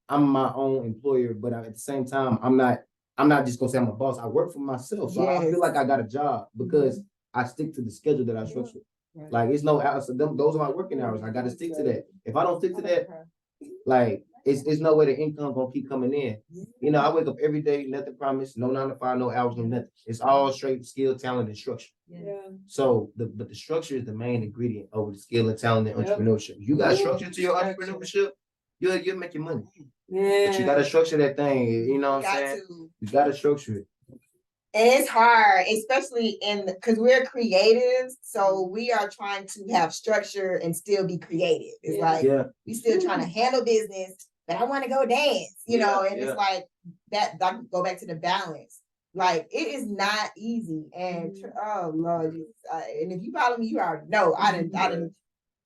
I'm my own employer, but at the same time, I'm not just gonna say I'm a boss. I work for myself, so I feel like I got a job because I stick to the schedule that I structured. Right. Like it's no hours. So those are my working hours. I got to stick to that. If I don't stick to that, like it's no way the income gonna keep coming in. You know, I wake up every day, nothing promised, no 9 to 5, no hours, no nothing. It's all straight skill, talent, and structure. Yeah. So the structure is the main ingredient over the skill and talent and entrepreneurship. You got structure to your entrepreneurship, you're making money. Yeah. But you gotta structure that thing. You know what I'm saying? You gotta structure it. And it's hard, especially because we're creatives, so we are trying to have structure and still be creative. It's we still trying to handle business, but I want to go dance, you know, and it's like that. I go back to the balance. Like it is not easy, and oh Lord, and if you follow me, you already know. I didn't.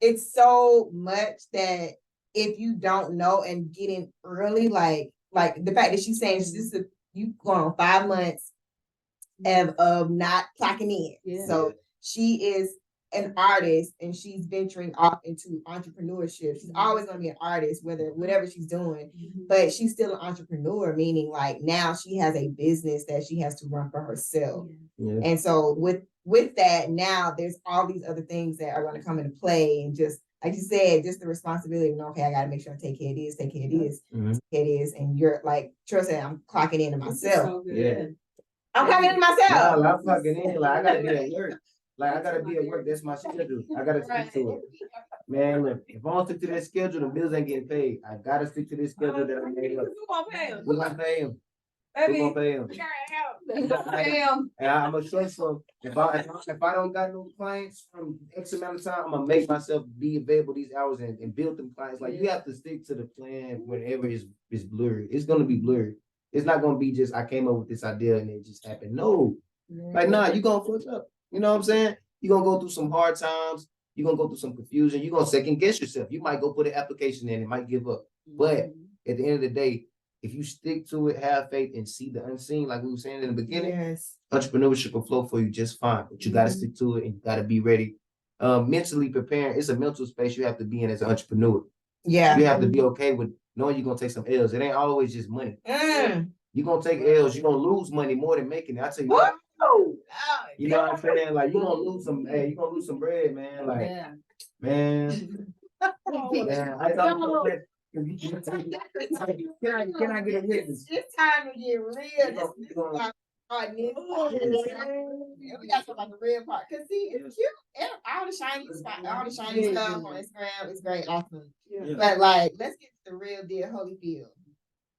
It's so much that if you don't know and get in early, like the fact that she's saying you go on 5 months of not clocking in. Yeah. So she is an artist and she's venturing off into entrepreneurship. She's always going to be an artist, whatever she's doing, but she's still an entrepreneur, meaning like now she has a business that she has to run for herself. Yeah. And so with that, now there's all these other things that are going to come into play, and just like you said, just the responsibility of, okay, I got to make sure I take care of this, take care of this, take care of this. And you're like Trill said, I'm clocking into myself. Yeah. I'm clocking into myself. No, I'm clocking in. Like, I got to be at work. Like, I got to be at work. That's my schedule. I got to stick to it. Man, look, if I don't stick to that schedule, the bills ain't getting paid. I got to stick to this schedule that I made up. Who gonna pay him? We're going to pay him. We're going to pay him. And I'm going to show some. If I don't got no clients from X amount of time, I'm going to make myself be available these hours and build them clients. Like, you have to stick to the plan whenever it's blurry. It's going to be blurry. It's not going to be just, I came up with this idea and it just happened. No. Like, nah, you're going to fuck up. You know what I'm saying? You're going to go through some hard times. You're going to go through some confusion. You're going to second guess yourself. You might go put an application in and might give up. But at the end of the day, if you stick to it, have faith, and see the unseen, like we were saying in the beginning, entrepreneurship will flow for you just fine. But you got to stick to it and you got to be ready. Mentally preparing. It's a mental space you have to be in as an entrepreneur. Yeah. You have to be okay with knowing you're going to take some L's. It ain't always just money. You're going to take L's. You're going to lose money more than making it. I tell you what. You know what I'm saying? Like, you're going to lose some, you're going to lose some bread, man. Like, man. I don't Can I get a witness? It's time to get real. We got something like the real part. Cause see, it's cute. All the shiny stuff on Instagram is great, awesome. Yeah. But like, let's get to the real deal, Holyfield.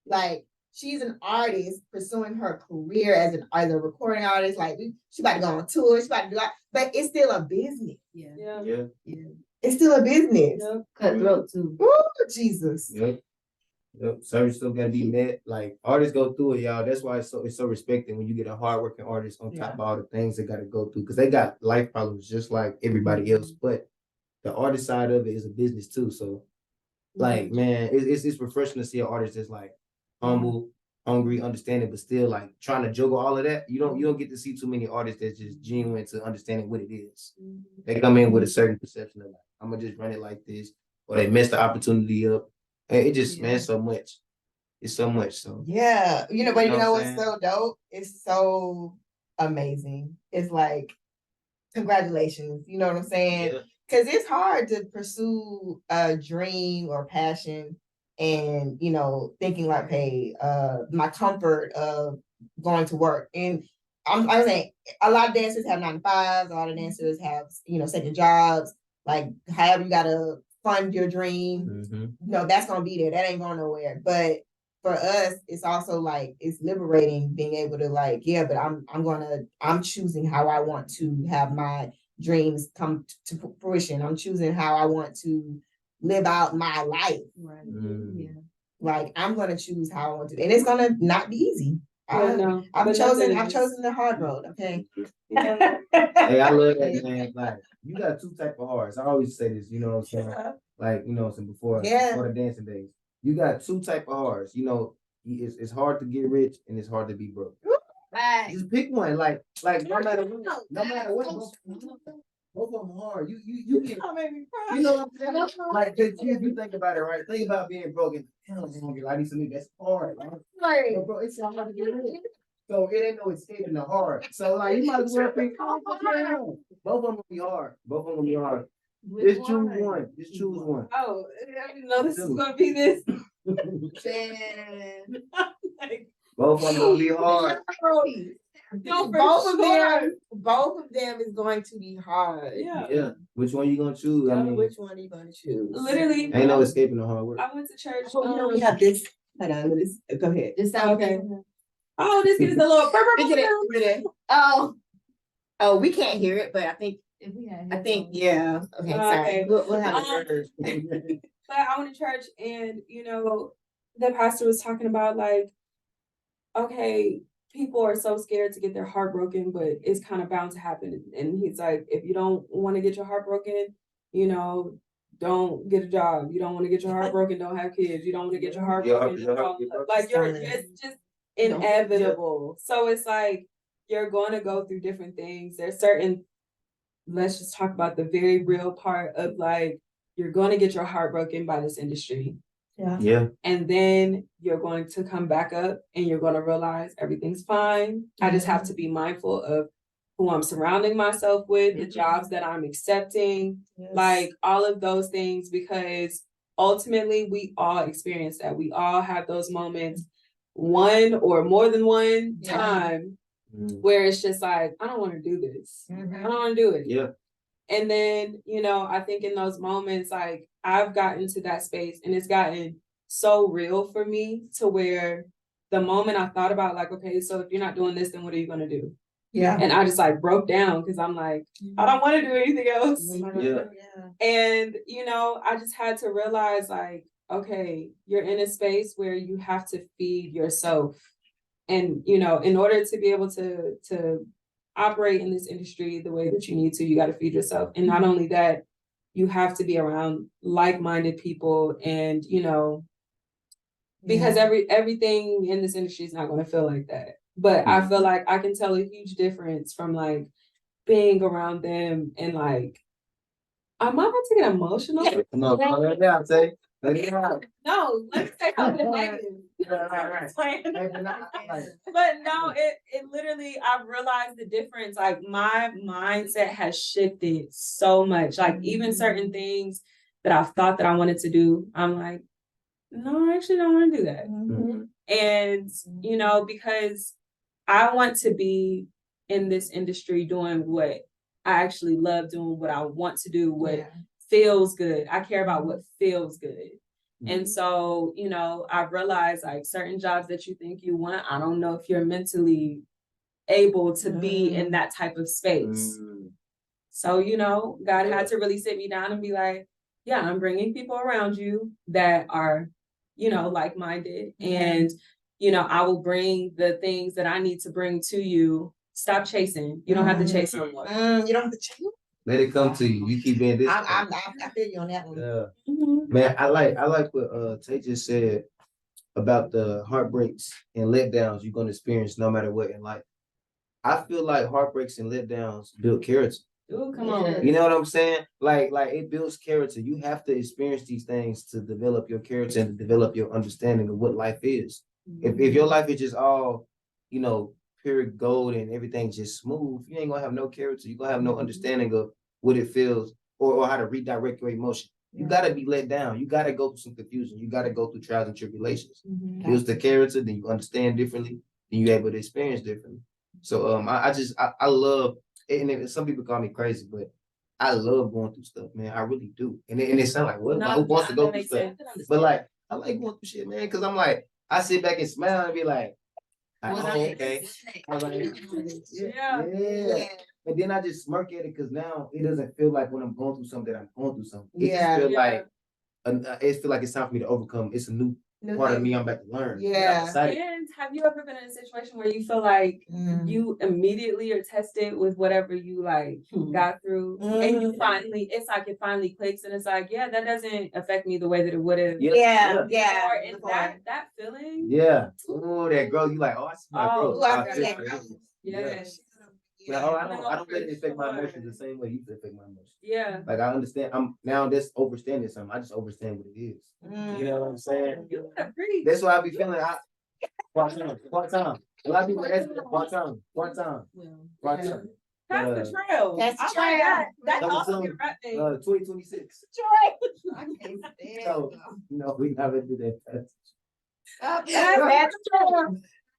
Like, she's an artist pursuing her career as a recording artist. Like, she about to go on tour. She about to do that, but it's still a business. Yeah. It's still a business. Yep. Cutthroat too. Oh, Jesus. Yep. Service still gotta be met. Like, artists go through it, y'all. That's why it's so respected when you get a hardworking artist on top of all the things they gotta go through, because they got life problems just like everybody else. But the artist side of it is a business too. So, like, man, it's refreshing to see an artist that's like humble, hungry, understanding, but still like trying to juggle all of that. You don't get to see too many artists that's just genuine to understanding what it is. They come in with a certain perception of like, I'm gonna just run it like this, or they mess the opportunity up. And it just, man, so much. It's so much. So yeah, but you know what's so dope? It's so amazing. It's like, congratulations. You know what I'm saying? Because it's hard to pursue a dream or passion and thinking like, hey, my comfort of going to work. And I'm saying a lot of dancers have 9-to-5s. A lot of dancers have second jobs. Like, however you gotta fund your dream, that's gonna be there. That ain't going nowhere. But for us, it's also like, it's liberating being able to like, but I'm choosing how I want to have my dreams come to fruition. I'm choosing how I want to live out my life. Right. Like, I'm gonna choose how I want to, and it's gonna not be easy. I've chosen the hard road. Okay. Hey, I love that, man. Like, you got two type of hearts. I always say this, you know what I'm saying? Like, before the dancing days. You got two type of hearts. It's hard to get rich and it's hard to be broke. Right. Just pick one. Like no matter what, both of them hard. You get, you know what I'm saying? Like, if you think about it, right? Think about being broken. Hell, I need something that's hard. Right? So, bro, it's hard to get rich. So it ain't no escaping the hard. So like, you might as well think, both of them will be hard. Just choose one. Oh, I didn't know this was gonna be this. Both of them will be hard. Both of them is going to be hard. Yeah. Which one you gonna choose? Which one are you gonna choose? Literally, ain't no escaping the hard work. I went to church. We have this. Hold on, go ahead. This sounds okay. Oh, this is a little. Oh, we can't hear it, but I think yeah. Okay, sorry. We'll have it. But I went to church, and the pastor was talking about like, okay, people are so scared to get their heart broken, but it's kind of bound to happen. And he's like, if you don't want to get your heart broken, don't get a job. You don't want to get your heart broken, don't have kids. You don't want to get your heart broken. It's just inevitable. So it's like, you're going to go through different things. There's certain let's just talk about the very real part of like, you're going to get your heart broken by this industry. Yeah. And then you're going to come back up and you're going to realize everything's fine. I just have to be mindful of who I'm surrounding myself with, the jobs that I'm accepting, like all of those things, because ultimately we all experience that. We all have those moments, one or more than one time, where it's just like, I don't want to do this. I don't want to do it. Yeah. And then, you know, I think in those moments, like I've gotten to that space and it's gotten so real for me to where the moment I thought about like, okay, so if you're not doing this, then what are you going to do? Yeah. And I just like broke down because I'm like, I don't want to do anything else. Yeah. And, you know, I just had to realize like, okay, you're in a space where you have to feed yourself. And, you know, in order to be able to operate in this industry the way that you need to, you got to feed yourself. And not only that, you have to be around like-minded people and, you know, because everything in this industry is not going to feel like that. But I feel like I can tell a huge difference from like being around them and like, am I about to get emotional? No, let it out, say. Let it out. No, let's say something negative. But no, it literally, I've realized the difference. Like my mindset has shifted so much. Like even certain things that I've thought that I wanted to do, I'm like, no, I actually don't want to do that. And, you know, because I want to be in this industry doing what I actually love doing, what I want to do, what feels good. I care about what feels good. And so, you know, I've realized like certain jobs that you think you want, I don't know if you're mentally able to be in that type of space. So, you know, God had to really sit me down and be like, yeah, I'm bringing people around you that are, you know, like-minded. And, you know, I will bring the things that I need to bring to you. Stop chasing. You don't have to chase no more. You don't have to chase. Let it come to you. You keep being this. I feel you on that one. Yeah. Man, I like what Tay just said about the heartbreaks and letdowns you're gonna experience no matter what in life. I feel like heartbreaks and letdowns build character. Ooh, come on. You know what I'm saying? Like it builds character. You have to experience these things to develop your character and to develop your understanding of what life is. If your life is just all, you know, pure gold and everything's just smooth, you ain't gonna have no character. You're gonna have no understanding of what it feels or how to redirect your emotion. You gotta be let down. You gotta go through some confusion. You gotta go through trials and tribulations. Builds the character, then you understand differently, then you're able to experience differently. So I love, and some people call me crazy, but I love going through stuff, man. I really do. And it sounds like, what? Who wants to go through stuff? But like, I like going through shit, man, because I'm like, I sit back and smile and be like, oh, okay. I'm like, yeah. And then I just smirk at it because now it doesn't feel like when I'm going through something that I'm going through something. It just feel like it's time for me to overcome. It's a new part of me I'm about to learn. Yeah. And have you ever been in a situation where you feel like you immediately are tested with whatever you like got through, and you finally, it's like it finally clicks, and it's like, yeah, that doesn't affect me the way that it would have. Yeah. Or is that feeling? Yeah. Oh, that growth. You like, oh, I see my growth. Yes. Like, oh, I don't let it affect my emotions the same way you affect my emotions. Yeah. Like I understand. I'm now just overstanding something. I just understand what it is. You know what I'm saying? That's why I be feeling. Part time. A lot of people ask me part time. That's the trail. That's the trail. That's Coming also soon. your rap name. 2026. I can't stand So, no, we never do that. That's trail.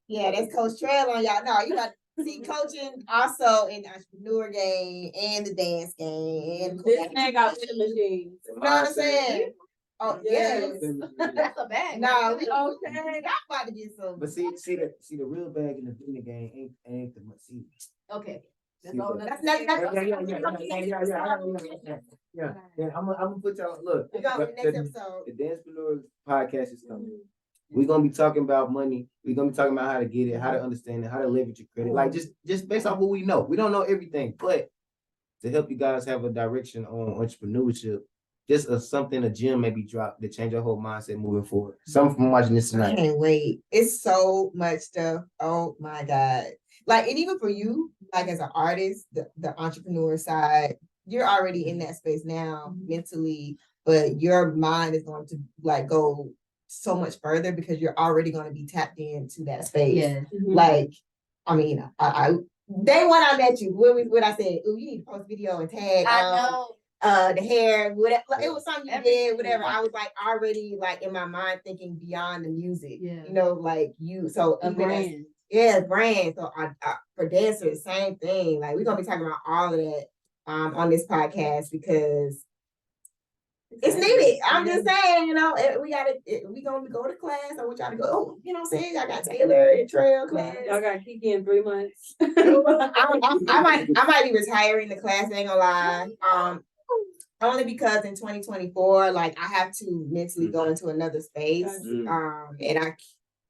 Yeah, that's Coach Trail on y'all. No, you got see coaching also in the entrepreneur game and the dance game. And This man got the machines. you know what I'm saying? Oh yes. That's a bag. No, we Okay. got about to get some. But see the real bag in the business game ain't the much. See, Okay. See, all. but- Yeah. Yeah. I'm gonna put y'all. Look, We go next episode. the DancePreneur Podcast is coming. We're gonna be talking about money. We're gonna be talking about how to get it, how to understand it, how to leverage your credit. Like just based off what we know. We don't know everything, but to help you guys have a direction on entrepreneurship, just something a gem maybe drop to change your whole mindset moving forward. Something from watching this I tonight. can't wait. It's so much stuff. Oh my God. like, and even for you, like as an artist, the entrepreneur side, you're already in that space now mentally, but your mind is going to like go so much further because you're already going to be tapped into that space. Yeah. Like, I mean, I day one I met you, what I said, oh, you need to post video and tag the hair, whatever. Like, it was something you did, whatever. I was like already like in my mind thinking beyond the music. Yeah. You know, like you. So A brand. Brand. So I for dancers, same thing. Like we're gonna be talking about all of that on this podcast because it's needed. I'm just saying, you know, we gonna go to class. I want y'all to go. Oh, you know what I'm saying? I got Taylor and Trail class. Y'all got Kiki in 3 months. I might be retiring the class. Ain't gonna lie. Only because in 2024, like I have to mentally go into another space. And I,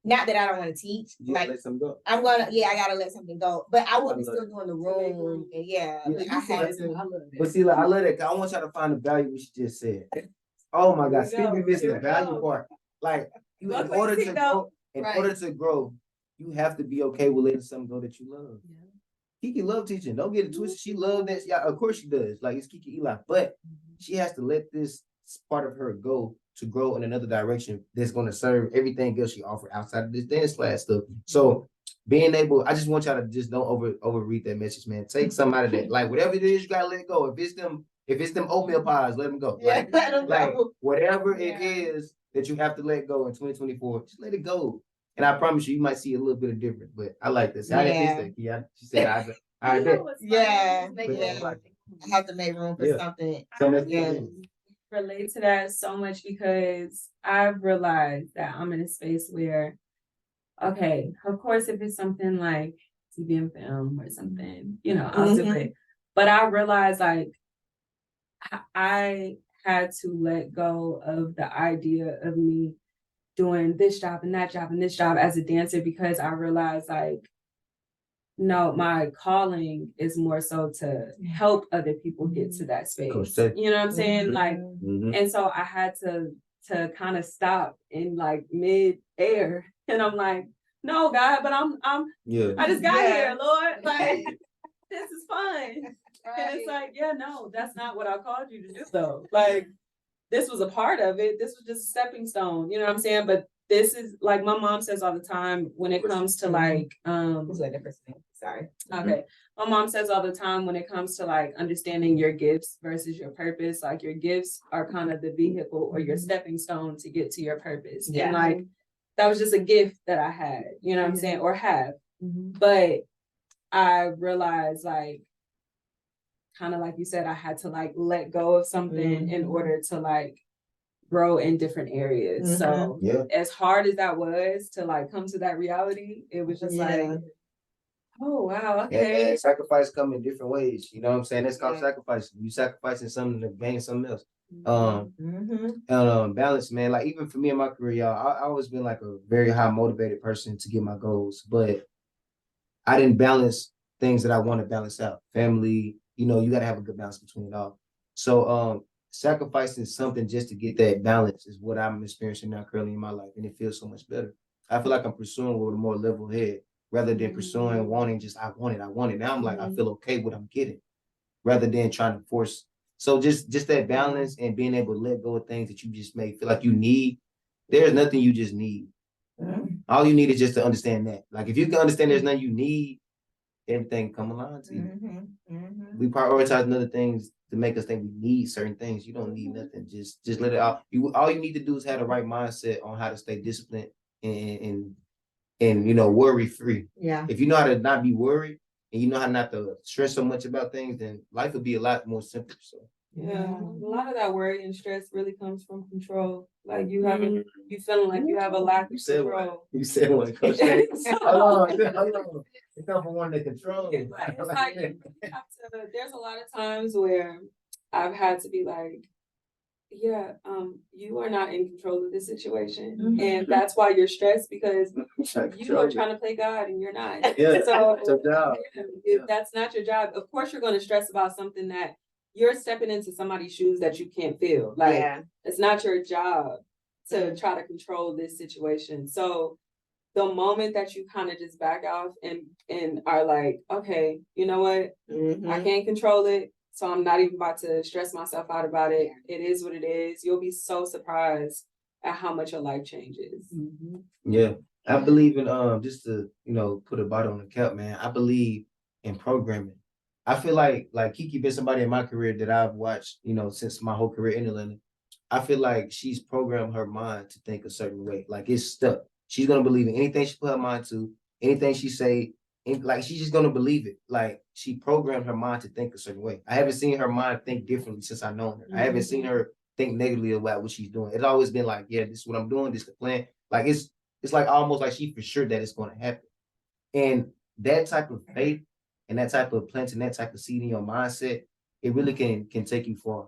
not that I don't want to teach. Like let some go. I gotta let something go. But I will be still doing the room. And like, I have to. But see, like, I love that. I want y'all to find the value what she just said. Oh my God, Steve be missing the value part. Like, in order to grow, you have to be okay with letting something go that you love. Yeah. Kiki love teaching. Don't get it twisted. She loves that. Yeah, of course she does. Like, it's Kiki Eli, but she has to let this part of her go to grow in another direction that's going to serve everything else she offered outside of this dance class stuff. So being able, I just want y'all to just don't overread that message, man. Take something out of that. Like, whatever it is, you gotta let it go. If it's them oatmeal pies, let them go. Like, whatever it is that you have to let go in 2024, just let it go. And I promise you might see a little bit of difference. But I like this. I didn't think that. She said, I bet. Yeah. I have to make room for something. Relate to that so much because I've realized that I'm in a space where, okay, of course, if it's something like TV and film or something, you know, I'll do it. But I realized like I had to let go of the idea of me doing this job and that job and this job as a dancer because I realized like, no, my calling is more so to help other people get to that space. You know what I'm saying? Like, and so I had to kind of stop in like mid-air. And I'm like, no, God, but I just got here, Lord. Like, this is fun. And it's like, no, that's not what I called you to do though. Like, this was a part of it. This was just a stepping stone. You know what I'm saying? But this is like my mom says all the time when it comes to like sorry. Okay. My mom says all the time when it comes to like understanding your gifts versus your purpose, like your gifts are kind of the vehicle or your stepping stone to get to your purpose. And like that was just a gift that I had, you know what I'm saying, or have. But I realized like kind of like you said, I had to like let go of something in order to like grow in different areas. So as hard as that was to like come to that reality, it was just like, oh wow, okay. And sacrifice come in different ways. You know what I'm saying? That's called sacrifice. You sacrificing something to gain something else. Balance, man. Like even for me in my career, y'all, I always been like a very high motivated person to get my goals, but I didn't balance things that I want to balance out. Family, you know, you got to have a good balance between it all. So sacrificing something just to get that balance is what I'm experiencing now currently in my life, and it feels so much better. I feel like I'm pursuing with a more level head rather than pursuing wanting just I want it. Now I'm like I feel okay with what I'm getting, rather than trying to force. So just that balance and being able to let go of things that you just may feel like you need. There's nothing you just need. All you need is just to understand that. Like if you can understand there's nothing you need, everything come along to you. We prioritize other things to make us think we need certain things. You don't need nothing. Just let it out. All you need to do is have the right mindset on how to stay disciplined and you know, worry free. Yeah. If you know how to not be worried and you know how not to stress so much about things, then life would be a lot more simple. So yeah, a lot of that worry and stress really comes from control. Like you feeling like you have a lack of control. You said when it comes to hello. It's not for one to control. It's like there's a lot of times where I've had to be like, you are not in control of this situation. And that's why you're stressed because you are trying to play God and you're not. Yeah, so job. If that's not your job, of course you're going to stress about something that you're stepping into somebody's shoes that you can't feel. Like it's not your job to try to control this situation. So the moment that you kind of just back off and are like, okay, you know what? I can't control it. So I'm not even about to stress myself out about it. It is what it is. You'll be so surprised at how much your life changes. Yeah. I believe in just to, put a bottle on the cap, man. I believe in programming. I feel like Kiki been somebody in my career that I've watched, since my whole career in Atlanta. I feel like she's programmed her mind to think a certain way. Like it's stuck. She's gonna believe in anything she put her mind to, anything she say, and like she's just gonna believe it. Like she programmed her mind to think a certain way. I haven't seen her mind think differently since I've known her. I haven't seen her think negatively about what she's doing. It's always been like, yeah, this is what I'm doing, this is the plan. Like it's like almost like she for sure that it's gonna happen. And that type of faith and that type of planting that type of seed in your mindset, it really can take you far.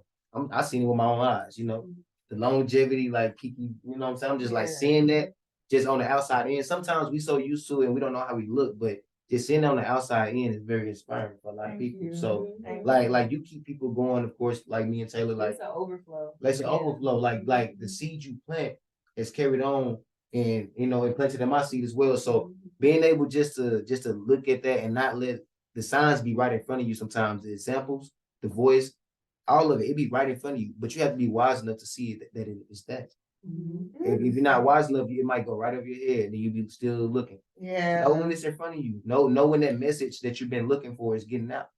I've seen it with my own eyes, the longevity, like Kiki, you know what I'm saying? I'm just like seeing that just on the outside end. Sometimes we so used to it and we don't know how we look, but just seeing it on the outside end is very inspiring for a lot of people. So like you keep people going, of course, like me and Taylor, like it's an overflow. It's an overflow. Like the seed you plant is carried on and it planted in my seed as well. So being able just to look at that and not let the signs be right in front of you sometimes, the examples, the voice, all of it be right in front of you, but you have to be wise enough to see that it is that. If you're not wise enough, it might go right over your head and you be still looking. Yeah. Know when it's in front of you. Know when that message that you've been looking for is getting out.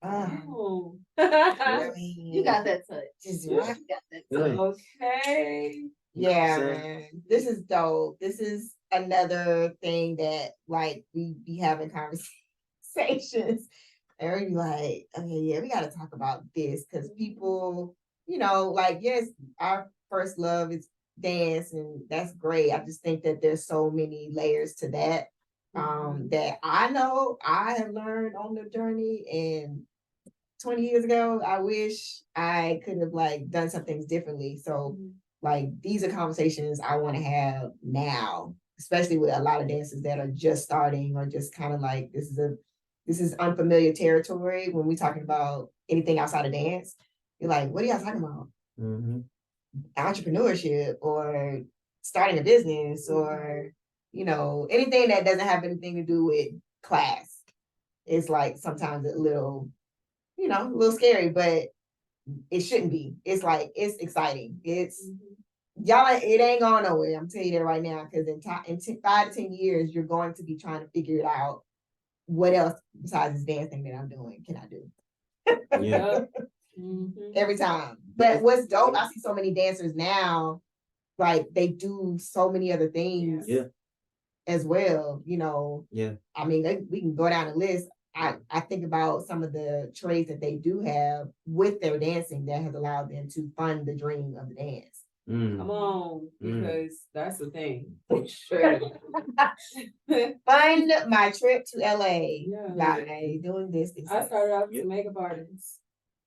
Oh. You got that touch. Just You got that touch. Okay. Yeah, man. This is dope. This is another thing that like we be having conversations. And we be like, okay, yeah, we got to talk about this because people, like, yes, our first love is dance, and that's great. I just think that there's so many layers to that that I know I have learned on the journey. And 20 years ago, I wish I could have like done some things differently. So like these are conversations I want to have now, especially with a lot of dancers that are just starting or just kind of like this is unfamiliar territory when we're talking about anything outside of dance. You're like, what are y'all talking about? Entrepreneurship or starting a business or, anything that doesn't have anything to do with class. It's like sometimes a little scary, but it shouldn't be. It's like, it's exciting. It's y'all, it ain't going nowhere. I'm telling you that right now, because in 5 to 10 years, you're going to be trying to figure it out. What else besides this dance thing that I'm doing can I do? Yeah. Every time. But what's dope, I see so many dancers now, like they do so many other things as well, Yeah. I mean, we can go down the list. I think about some of the trades that they do have with their dancing that has allowed them to fund the dream of the dance. Come on, because that's the thing. Fund my trip to LA by doing this. I started off as a makeup artist.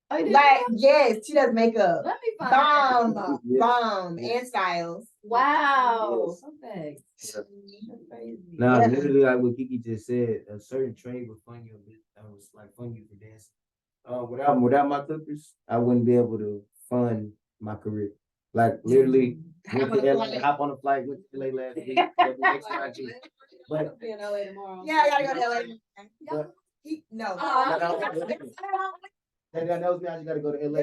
Like, yes, she does makeup. Let me find Bomb, and styles. Wow. Okay. Now, literally, like what Kiki just said, a certain trade would fund you a bit. That was like fund you for dancing. Without my clippers, I wouldn't be able to fund my career. Like literally, hop on a flight, went to LA last week. But be in LA tomorrow. Yeah, I gotta go to LA. No. That knows me. I just gotta go to LA.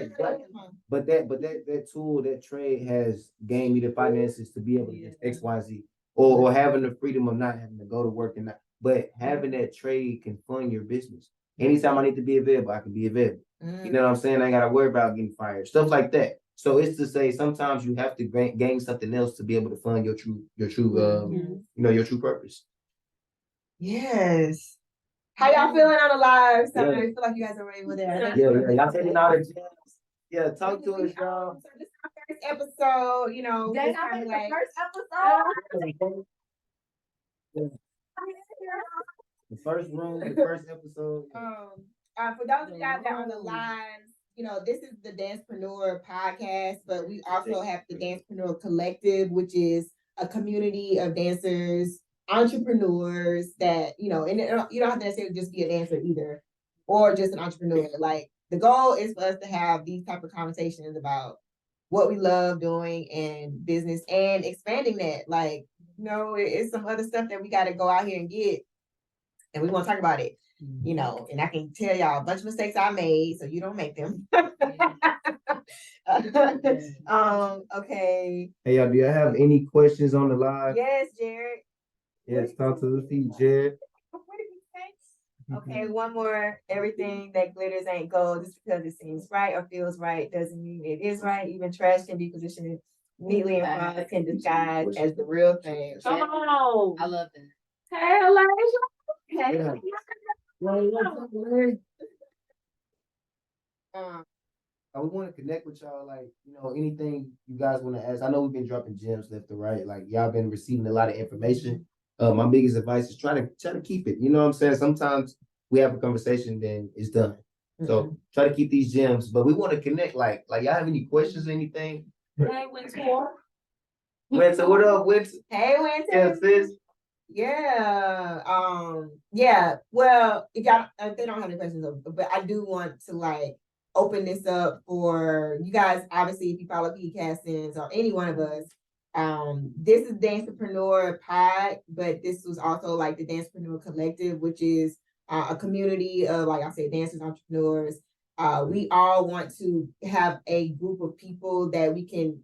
But that tool, that trade has gained me the finances to be able to get X, Y, Z, or having the freedom of not having to go to work and not. But having that trade can fund your business. Anytime I need to be available, I can be available. You know what I'm saying? I ain't gotta worry about getting fired, stuff like that. So it's to say sometimes you have to gain something else to be able to fund your true your true purpose. Yes. How y'all feeling on the live? So I feel like you guys are ready with it. Yeah. Y'all taking all the gems. Yeah, talk to us, y'all. So this is our first episode, That's kind of like the first episode. The first room, the first episode. For those of you guys that are on the live, this is the DancePreneur Podcast, but we also have the DancePreneur Collective, which is a community of dancers, entrepreneurs that, and you don't have to necessarily just be a dancer either, or just an entrepreneur. Like the goal is for us to have these type of conversations about what we love doing and business and expanding that. Like, it's some other stuff that we got to go out here and get, and we want to talk about it. And I can tell y'all a bunch of mistakes I made, so you don't make them. Okay. Hey, y'all, do y'all have any questions on the live? Yes, Jared. Yes, talk to the feet, Jared. What did he say? Okay, one more. Everything that glitters ain't gold. Just because it seems right or feels right doesn't mean it is right. Even trash can be positioned neatly in front, can disguise as the real thing. Oh, I love that. hey, Elijah. Yeah. We want to connect with y'all, like, anything you guys want to ask. I know we've been dropping gems left to right. Like, y'all been receiving a lot of information. My biggest advice is try to keep it. You know what I'm saying? Sometimes we have a conversation, then it's done. So try to keep these gems. But we want to connect. Like y'all have any questions or anything? Hey, Winter. Winter, what up, Winter? Hey, Winter. Yeah, sis. Yeah. Yeah. Well, if y'all, they don't have any questions, but I do want to open this up for you guys. Obviously, if you follow Castings or any one of us, this is DancePreneur Pod, but this was also the DancePreneur Collective, which is a community of, like I said, dancers, entrepreneurs. We all want to have a group of people that we can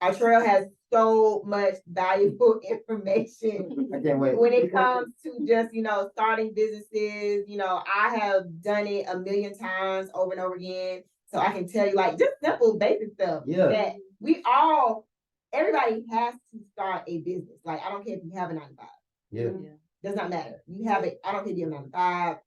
our trail has so much valuable information. I can't wait. When it comes to just, starting businesses, I have done it a million times over and over again. So I can tell you just simple basic stuff that everybody has to start a business. I don't care if you have a 9-to-5. Yeah. Does not matter. You have it. I don't care if you have a 9-to-5.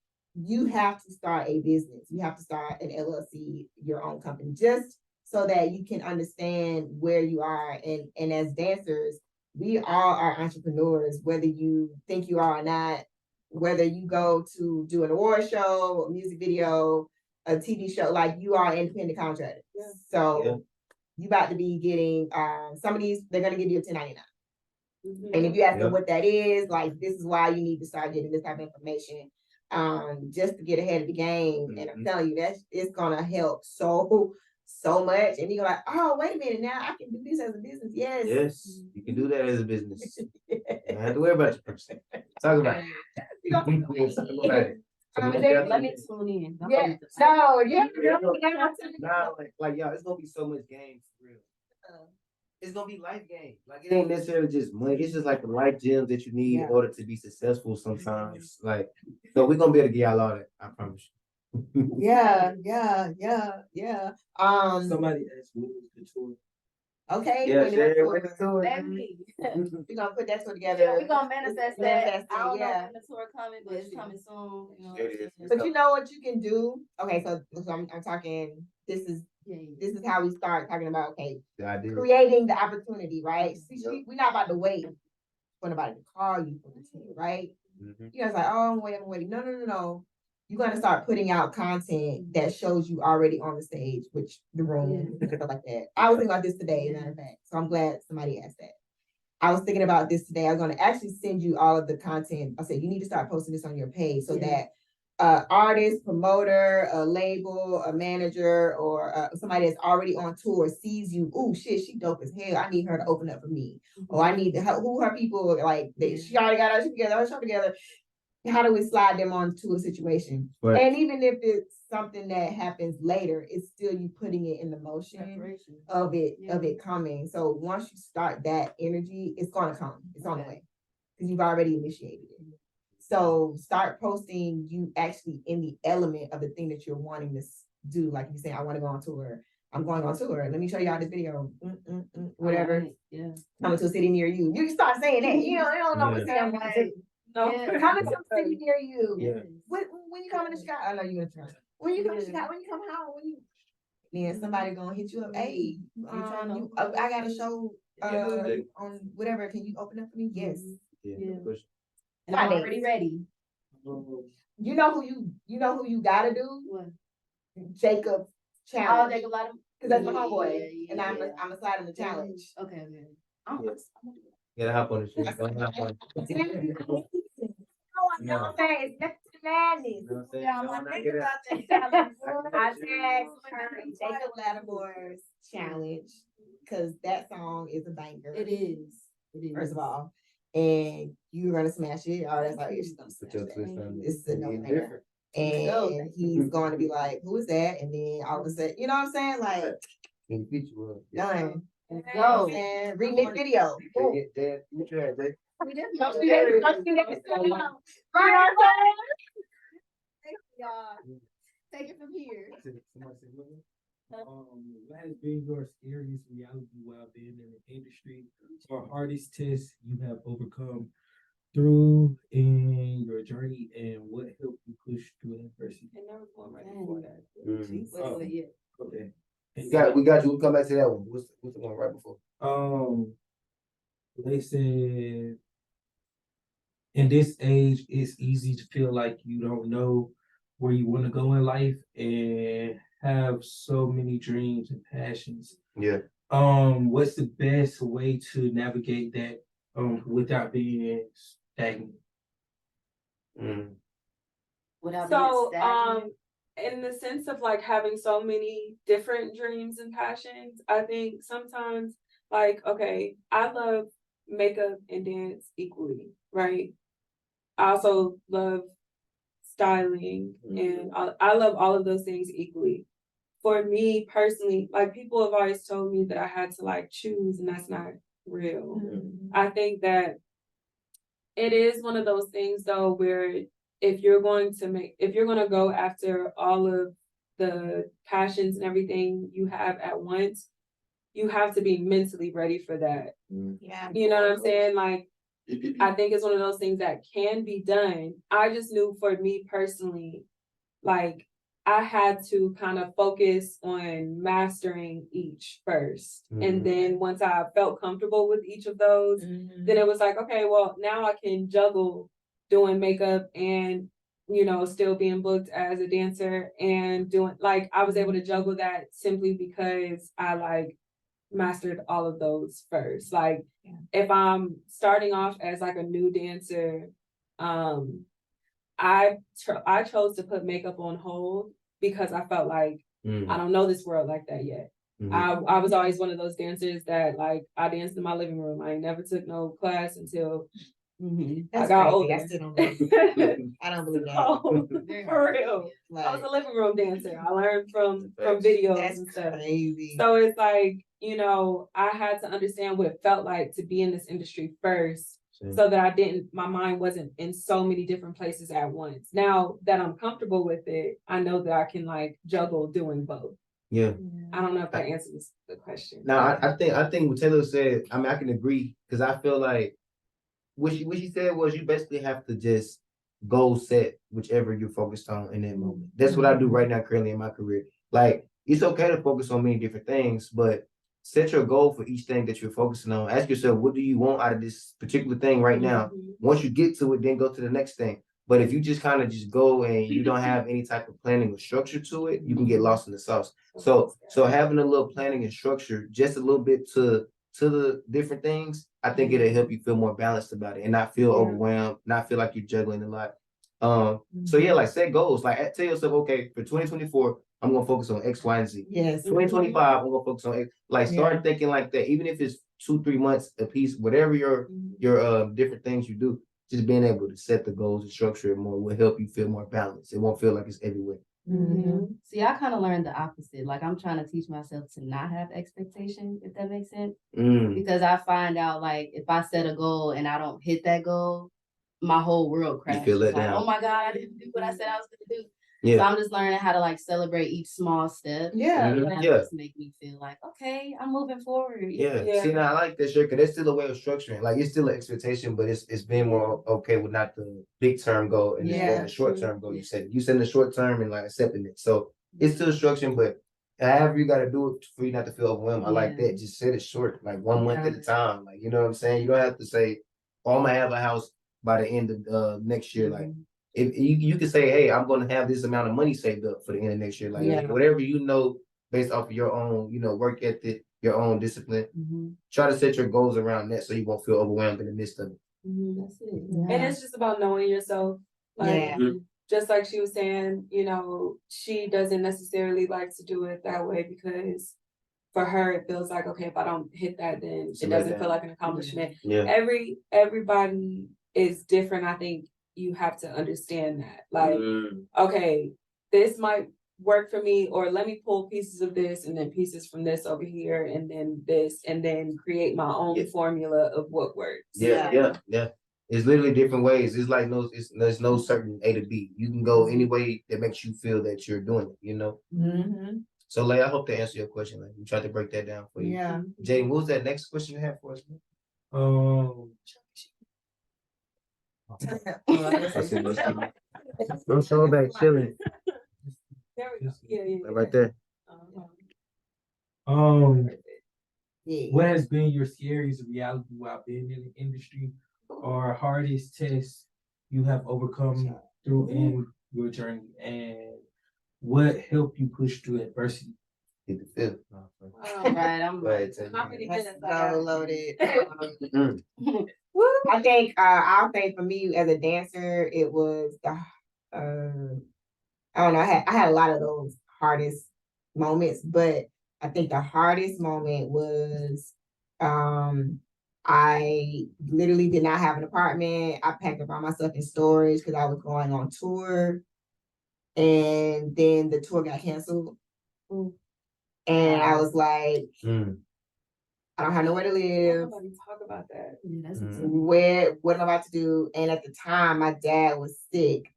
You have to start a business. You have to start an LLC, your own company, just so that you can understand where you are. And as dancers, we all are entrepreneurs, whether you think you are or not, whether you go to do an award show, a music video, a TV show, you are an independent contractor. Yeah. So you about to be getting some of these, they're gonna give you a 1099. And if you ask them what that is, this is why you need to start getting this type of information. Just to get ahead of the game. And I'm telling you, it's gonna help so much. And you're oh, wait a minute, now I can do this as a business. Yes. Yes, you can do that as a business. You don't have to worry about your person. Talk about it. Let me tune in. Yeah. No, yeah. Y'all, it's gonna be so much game for real. It's gonna be life game. It ain't necessarily just money. It's just the life gems that you need in order to be successful sometimes. So we're gonna be able to get y'all all that. I promise you. Yeah. Somebody asked me to tour. Okay. Yeah, we're gonna put that tour together. We're gonna manifest that. I don't know Yeah. when the tour coming, but it's coming soon. But you know what you can do? Okay, so I'm talking, this is how we start talking about creating the opportunity, right? See, we're not about to wait for nobody to call you for the team, right? You guys oh, I'm waiting. No. You're gonna start putting out content that shows you already on the stage, which the room, stuff like that. I was thinking about this today, matter of fact. So I'm glad somebody asked that. I was thinking about this today. I'm gonna actually send you all of the content. I said you need to start posting this on your page so that artist, promoter, a label, a manager, or somebody that's already on tour sees you. Oh shit, she dope as hell. I need her to open up for me. Or I need who her people she already got her shit together, her show together. How do we slide them onto a situation? Right. And even if it's something that happens later, it's still you putting it in the motion of it coming. So once you start that energy, it's gonna come. It's on the way because you've already initiated it. So start posting you actually in the element of the thing that you're wanting to do. Like you say, I want to go on tour. I'm going on tour. Let me show y'all this video. Whatever. Yeah. Coming to a city near you. You can start saying that. You don't know what I'm like. No, coming to a city near you. Yeah. When you come to Chicago, I know you're gonna try. When you come to Chicago, when you come home, then somebody gonna hit you up. Hey, I got a show on whatever. Can you open up for me? Yes. Yeah. And I'm already ready. You know who you gotta do? What? Jacob challenge. Oh, Jacob Ladham. Because that's my homeboy, and I'm a slide on the challenge. Okay. Gotta hop on the shit. It's nothing to madness. I said Jacob Lattimore's challenge because that song is a banger. It is. first of all. And you're gonna smash it. Oh, that's how you're just gonna smash Put your it. twist on it. This is a no It's brainer. different. And he's going to be like, who is that? And then all of a sudden, you know what I'm saying? Like, In the future, well, done. Let's You know what go. I'm saying? Remix video. Boom. get that. You try that. Don't do that. Don't do that. Right, y'all. Take it from here. Somebody said, what has been your scariest reality while being in the industry or hardest test you have overcome through in your journey, and what helped you push through adversity? And there was one right before that. Wait. Okay. We got you. We'll come back to that one. What's the one right before? They said in this age, it's easy to feel like you don't know where you want to go in life and have so many dreams and passions. Yeah. What's the best way to navigate that without being stagnant? Without So, being stagnant. in the sense of like having so many different dreams and passions, I think sometimes like, okay, I love makeup and dance equally, right? I also love styling and I love all of those things equally. For me personally, like people have always told me that I had to like choose, and that's not real. I think that it is one of those things though where if you're going to go after all of the passions and everything you have at once, you have to be mentally ready for that. Yeah. You know what I'm saying? Like, I think it's one of those things that can be done. I just knew for me personally, like, I had to kind of focus on mastering each first. And then once I felt comfortable with each of those, then it was like, okay, well, now I can juggle doing makeup and, you know, still being booked as a dancer and doing, like, I was able to juggle that simply because I, like, mastered all of those first. Like, if I'm starting off as, like, a new dancer, I chose to put makeup on hold because I felt like I don't know this world like that yet. I was always one of those dancers that like I danced in my living room. I never took no class until I got older. I still don't believe I don't believe that. Oh, for real. Like, I was a living room dancer. I learned from videos that's and stuff. crazy. So it's like, you know, I had to understand what it felt like to be in this industry first. So that my mind wasn't in so many different places at once. Now that I'm comfortable with it, I know that I can like juggle doing both. Yeah. I don't know if that answers the question. No, I think what Taylor said, I mean, I can agree because I feel like what she said was you basically have to just goal set whichever you're focused on in that moment. That's what I do right now currently in my career. Like, it's okay to focus on many different things, but set your goal for each thing that you're focusing on. Ask yourself, what do you want out of this particular thing right now? Once you get to it, then go to the next thing. But if you just kind of just go and you don't have any type of planning or structure to it, you can get lost in the sauce. So having a little planning and structure, just a little bit to the different things, I think it'll help you feel more balanced about it and not feel overwhelmed, not feel like you're juggling a lot. So yeah, like set goals. Like tell yourself, okay, for 2024, I'm gonna focus on X, Y, and Z. Yes. 2025, I'm gonna focus on X. Like start thinking like that, even if it's 2-3 months a piece, whatever your different things you do, just being able to set the goals and structure it more will help you feel more balanced. It won't feel like it's everywhere. See, I kind of learned the opposite. Like I'm trying to teach myself to not have expectations, if that makes sense. Because I find out like if I set a goal and I don't hit that goal, my whole world crashes. You feel let like, down. oh my God, I didn't do what I said I was gonna do. Yeah. So I'm just learning how to like celebrate each small step. Yeah. And that just make me feel like, okay, I'm moving forward. Yeah. See, now I like that shirt because there's still a way of structuring. Like it's still an expectation, but it's being more okay with not the big term goal and the short term goal. You said the short term and like accepting it. So it's still structuring, but however you got to do it for you not to feel overwhelmed. I like that. Just set it short, like 1 month at a time. Like you know what I'm saying. You don't have to say, "Oh, I'm gonna have a house by the end of next year." Like. If you can say, hey, I'm going to have this amount of money saved up for the end of next year, like whatever you know, based off of your own, work ethic, your own discipline. Try to set your goals around that so you won't feel overwhelmed in the midst of it. That's it. And it's just about knowing yourself. Like, just like she was saying, she doesn't necessarily like to do it that way because for her, it feels like, okay, if I don't hit that, then it doesn't feel like an accomplishment. Yeah. Everybody is different. I think you have to understand that. Like, okay, this might work for me, or let me pull pieces of this and then pieces from this over here and then this, and then create my own formula of what works. Yeah. It's literally different ways. It's like there's no certain A to B. You can go any way that makes you feel that you're doing it, you know? So I hope to answer your question. Like, we tried to break that down for you. Yeah. Jaden, what was that next question you had for us? I'm so back chilling. There we go. Yeah. Right there. What has been your scariest reality while being in the industry, or hardest test you have overcome through in your journey, and what helped you push through adversity? Hit the fifth. All right, I'm ready. How many minutes I got? Loaded. I think I'll say for me as a dancer, it was the I don't know, I had a lot of those hardest moments, but I think the hardest moment was I literally did not have an apartment. I packed up all my stuff in storage because I was going on tour. And then the tour got canceled. And I was like, I don't have nowhere to live. Nobody talk about that. Yeah, that's What am I about to do? And at the time, my dad was sick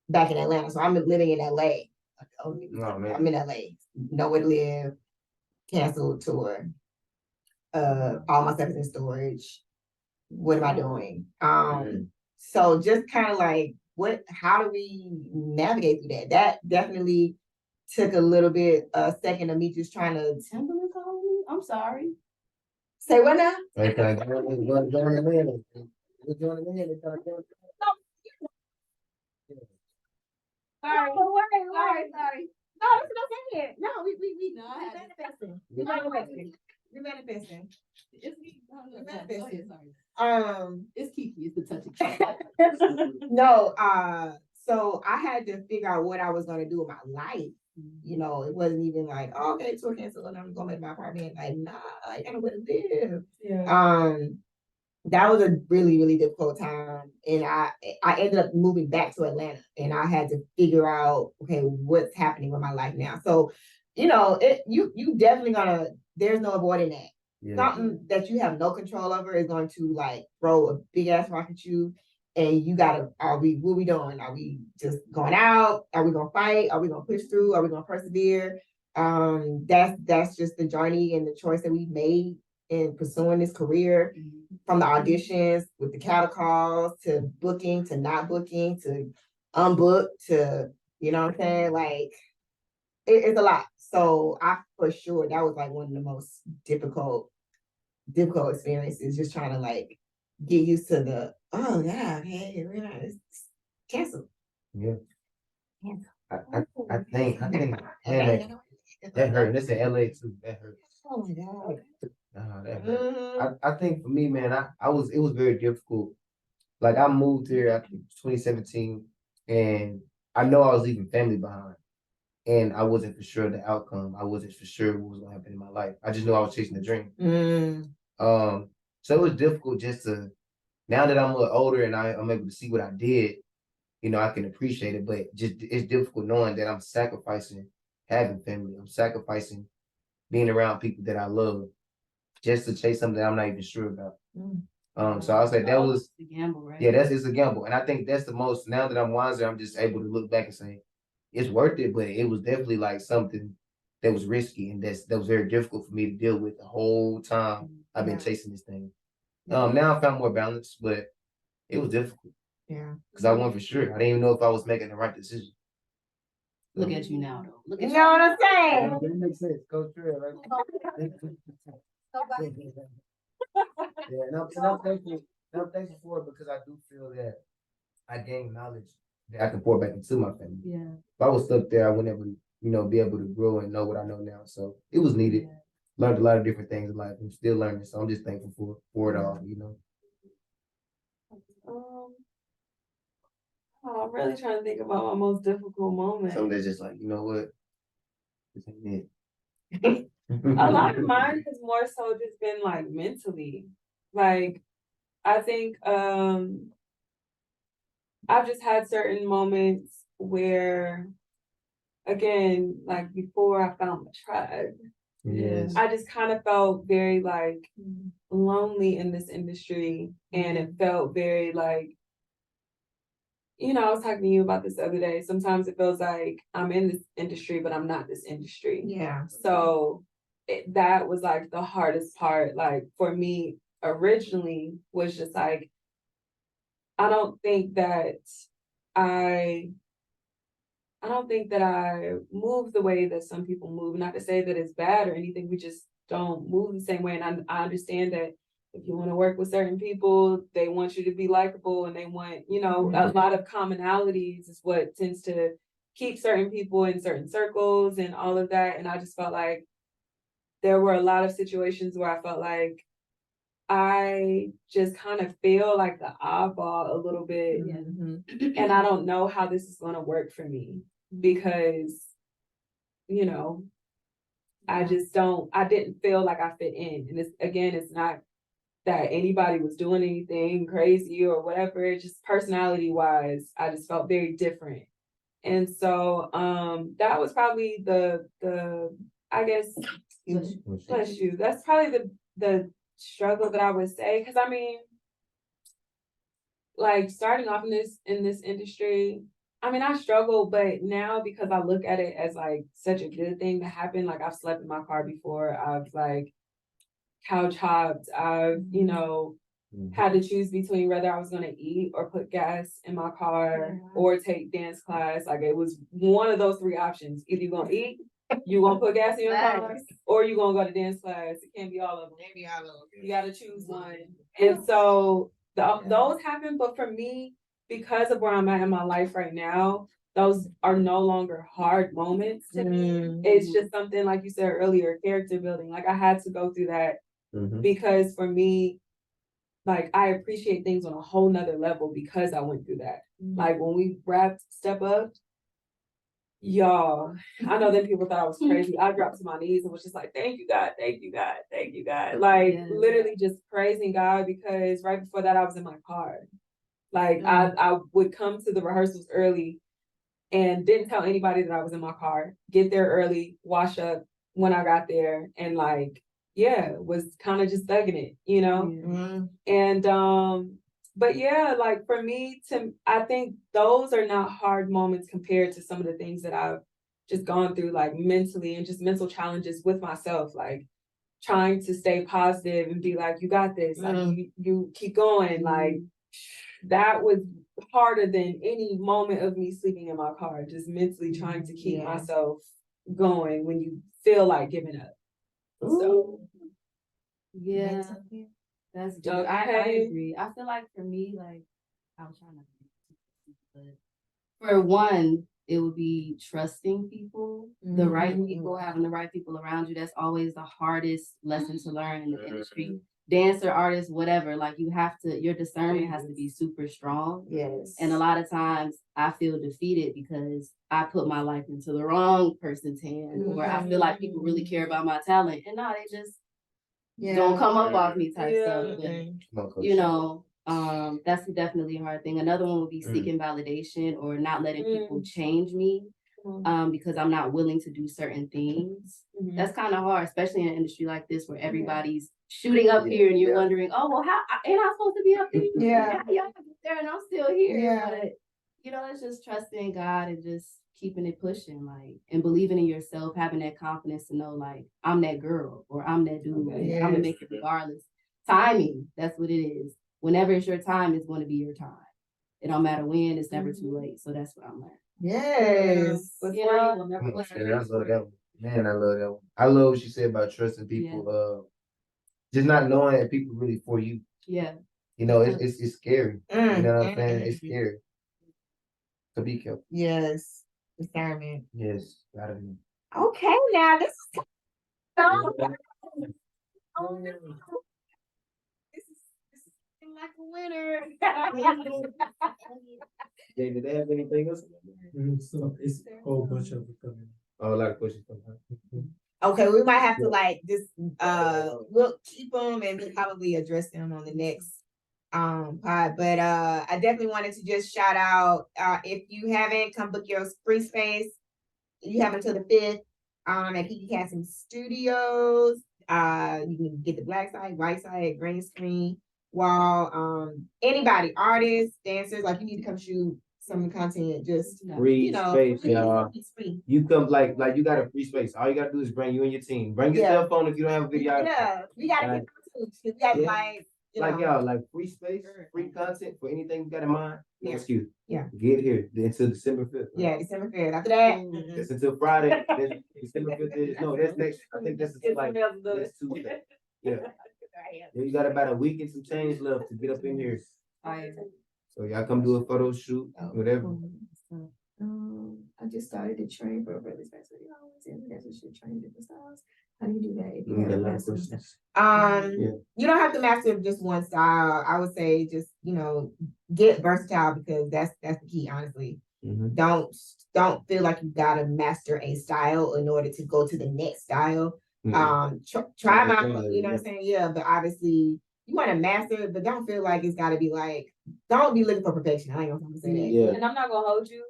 back in Atlanta. So I'm living in LA. Oh, man. I'm in LA. Nowhere to live. Canceled tour. All my stuff is in storage. What am I doing? So just kind of like, how do we navigate through that? That definitely took a second of me just trying to. Timberland called me. I'm sorry. Say what now? Sorry. No, that's what I'm saying. No, we manifesting. We manifesting. It's me. We Go ahead, manifesting. sorry. It's Kiki. It's the touchy. No, so I had to figure out what I was gonna do with my life. You know, it wasn't even like, oh, okay, tour canceled and I'm going back to my apartment. Like, nah, I gotta where to live. Yeah. That was a really, really difficult time. And I ended up moving back to Atlanta and I had to figure out, okay, what's happening with my life now. So, you know, you definitely there's no avoiding that. Yeah. Something that you have no control over is going to like throw a big ass rock at you. And you gotta, what are we doing? Are we just going out? Are we gonna fight? Are we gonna push through? Are we gonna persevere? That's just the journey and the choice that we've made in pursuing this career, from the auditions with the cattle calls to booking to not booking to unbooked to, you know what I'm saying? Like it's a lot. So I for sure that was like one of the most difficult experiences, just trying to like get used to the, oh yeah, okay, we're not, it's canceled. Yeah. I think man, that hurt. This in LA too. That hurt. Oh my God. That hurt. I think for me, man, it was very difficult. Like I moved here after 2017 and I know I was leaving family behind. And I wasn't for sure the outcome. I wasn't for sure what was gonna happen in my life. I just knew I was chasing a dream. So it was difficult just to, now that I'm a little older and I'm able to see what I did, you know, I can appreciate it, but just it's difficult knowing that I'm sacrificing having family. I'm sacrificing being around people that I love just to chase something that I'm not even sure about. So I was like, that was a gamble, right? Yeah, it's a gamble. And I think that's the most, now that I'm wiser, I'm just able to look back and say, it's worth it, but it was definitely like something that was risky and that was very difficult for me to deal with the whole time I've been chasing this thing. Now I found more balance, but it was difficult. Yeah. Because I wasn't for sure. I didn't even know if I was making the right decision. Look at you now, though. Look at you know what I'm saying? That makes sense. Go through it, right? Yeah, and I'm thankful for it because I do feel that I gained knowledge that I can pour back into my family. Yeah. If I was stuck there, I wouldn't ever, be able to grow and know what I know now. So it was needed. Yeah. Learned a lot of different things in life. I'm still learning, so I'm just thankful for it all, I'm really trying to think about my most difficult moment. Something that's just like, you know what? This ain't it. A lot of mine has more so just been like mentally. Like I think I've just had certain moments where, again, like before I found my tribe, Yes. I just kind of felt very like lonely in this industry. And it felt very like, you know, I was talking to you about this the other day. Sometimes it feels like I'm in this industry, but I'm not this industry. Yeah. So that was like the hardest part. Like for me originally was just like, I don't think that I move the way that some people move. Not to say that it's bad or anything. We just don't move the same way. And I understand that if you want to work with certain people, they want you to be likable and they want, you know, a lot of commonalities is what tends to keep certain people in certain circles and all of that. And I just felt like there were a lot of situations where I felt like I just kind of feel like the oddball a little bit. And I don't know how this is going to work for me because, you know, I didn't feel like I fit in. And it's not that anybody was doing anything crazy or whatever. It's just personality wise, I just felt very different. And so that was probably the I guess bless you. That's probably the struggle that I would say. Because I mean, like starting off in this industry, I mean, I struggle, but now because I look at it as like such a good thing to happen, like I've slept in my car before, I've like couch hopped, I've, you know, had to choose between whether I was going to eat or put gas in my car or take dance class. Like it was one of those three options. Either you're going to eat, you're going to put gas in your car, or you're going to go to dance class. It can't be all of them. You got to choose one. And so those happen. But for me, because of where I'm at in my life right now, those are no longer hard moments to me. It's just something, like you said earlier, character building. Like I had to go through that because for me, like I appreciate things on a whole nother level because I went through that. Like when we wrapped Step Up, y'all, I know that people thought I was crazy. I dropped to my knees and was just like, thank you, God, thank you, God, thank you, God. Like literally just praising God because right before that I was in my car. Like I would come to the rehearsals early and didn't tell anybody that I was in my car, get there early, wash up when I got there, and like, yeah, was kind of just thugging it, you know? And but yeah, like for me I think those are not hard moments compared to some of the things that I've just gone through, like mentally and just mental challenges with myself, like trying to stay positive and be like, you got this, like you keep going, like that was harder than any moment of me sleeping in my car, just mentally trying to keep myself going when you feel like giving up. So yeah, that's dope. I agree. I feel like for me, like I was trying to, but for one, it would be trusting people, the right people, having the right people around you. That's always the hardest lesson to learn in the industry. Dancer, artist, whatever, like you have to, your discernment has to be super strong. Yes. And a lot of times I feel defeated because I put my life into the wrong person's hand, or I feel like people really care about my talent. And no, they just don't come up off me type stuff. But, you know, that's definitely a hard thing. Another one would be seeking validation or not letting people change me. Because I'm not willing to do certain things. That's kind of hard, especially in an industry like this where everybody's shooting up here and you're wondering, oh, well, how ain't I supposed to be up there? How y'all get there and I'm still here? But, you know, it's just trusting God and just keeping it pushing, like, and believing in yourself, having that confidence to know, like, I'm that girl or I'm that dude. I'm gonna make it regardless. Timing, that's what it is. Whenever it's your time, it's going to be your time. It don't matter when, it's never too late. So that's what I'm learning. Yes. You know, I love that one. Man, I love that one. I love what she said about trusting people. Just not knowing that people really for you. Yeah. You know, it's scary. You know what I'm saying? It's scary. So be careful. Yes. Discernment. Yes. Gotta be. Okay, now this is like a winner. Jay, did they have anything else? So it's a whole bunch of it coming. Oh, a lot of questions coming. Okay, we might have to like just we'll keep them and we'll probably address them on the next pod. But I definitely wanted to just shout out if you haven't, come book your free space. You have until the 5th at Kiki Casting Studios. You can get the black side, white side, green screen wall. Anybody, artists, dancers, like you need to come shoot some content, just free space, y'all. Free. You come like you got a free space. All you gotta do is bring you and your team. Bring your cell phone if you don't have a video. Yeah, we gotta get we gotta like y'all, like free space, free content for anything you got in mind. Yeah. Excuse. Yeah. Get here until December 5th. Yeah, December 5th. After that, it's until Friday. December 5th is that's next. I think that's like next Tuesday. Yeah. You got about a week and some change left to get up in here. So y'all come do a photo shoot, whatever. I just started to train for a brother's festival. That's what should train different styles. How do you do that? If you have a master you don't have to master just one style. I would say just, get versatile because that's the key, honestly. Mm-hmm. Don't feel like you gotta master a style in order to go to the next style. Mm-hmm. Try them out, you know what I'm saying? Yeah, but obviously you want to master it, but don't feel like it's gotta be like, don't be looking for perfection. I ain't gonna say that. Yeah. And I'm not gonna hold you.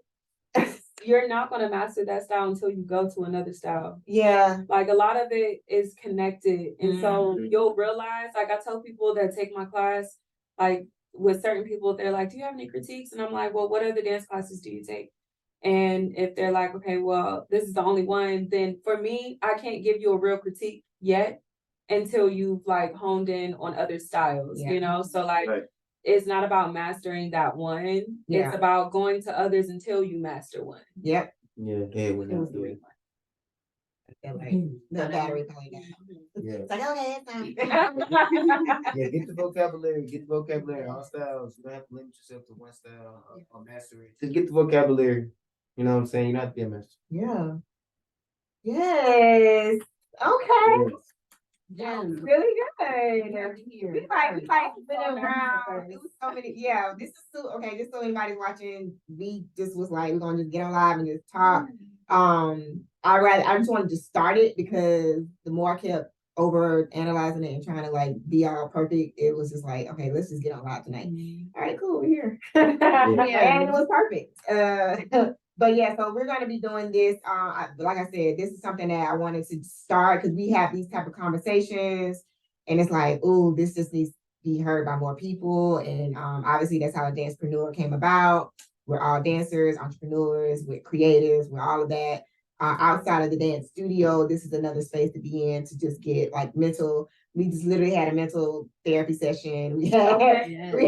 You're not going to master that style until you go to another style. Yeah. Like a lot of it is connected. And so you'll realize, like I tell people that take my class, like with certain people, they're like, do you have any critiques? And I'm like, well, what other dance classes do you take? And if they're like, okay, well, this is the only one, then for me, I can't give you a real critique yet until you've like honed in on other styles, So like, it's not about mastering that one. Yeah. It's about going to others until you master one. Yep. Yeah. Like the battery going down. Yeah. It's like, okay, it's time. Yeah, get the vocabulary, all styles. You don't have to limit yourself to one style or master it. Just get the vocabulary. You know what I'm saying? You don't have to be a master. Yeah. Yes. Okay. Yeah, really good. We like been around. It was so many. Yeah, this is so okay. Just so anybody's watching, we just was like, we're gonna just get on live and just talk. I just wanted to start it because the more I kept over analyzing it and trying to like be all perfect, it was just like, okay, let's just get on live tonight. All right, cool, we're here. And it was perfect. But yeah, so we're going to be doing this. Like I said, this is something that I wanted to start because we have these type of conversations, and it's like, oh, this just needs to be heard by more people. And obviously, that's how a DancePreneur came about. We're all dancers, entrepreneurs, we're creatives, we're all of that. Outside of the dance studio, this is another space to be in to just get like mental. We just literally had a mental therapy session. We had a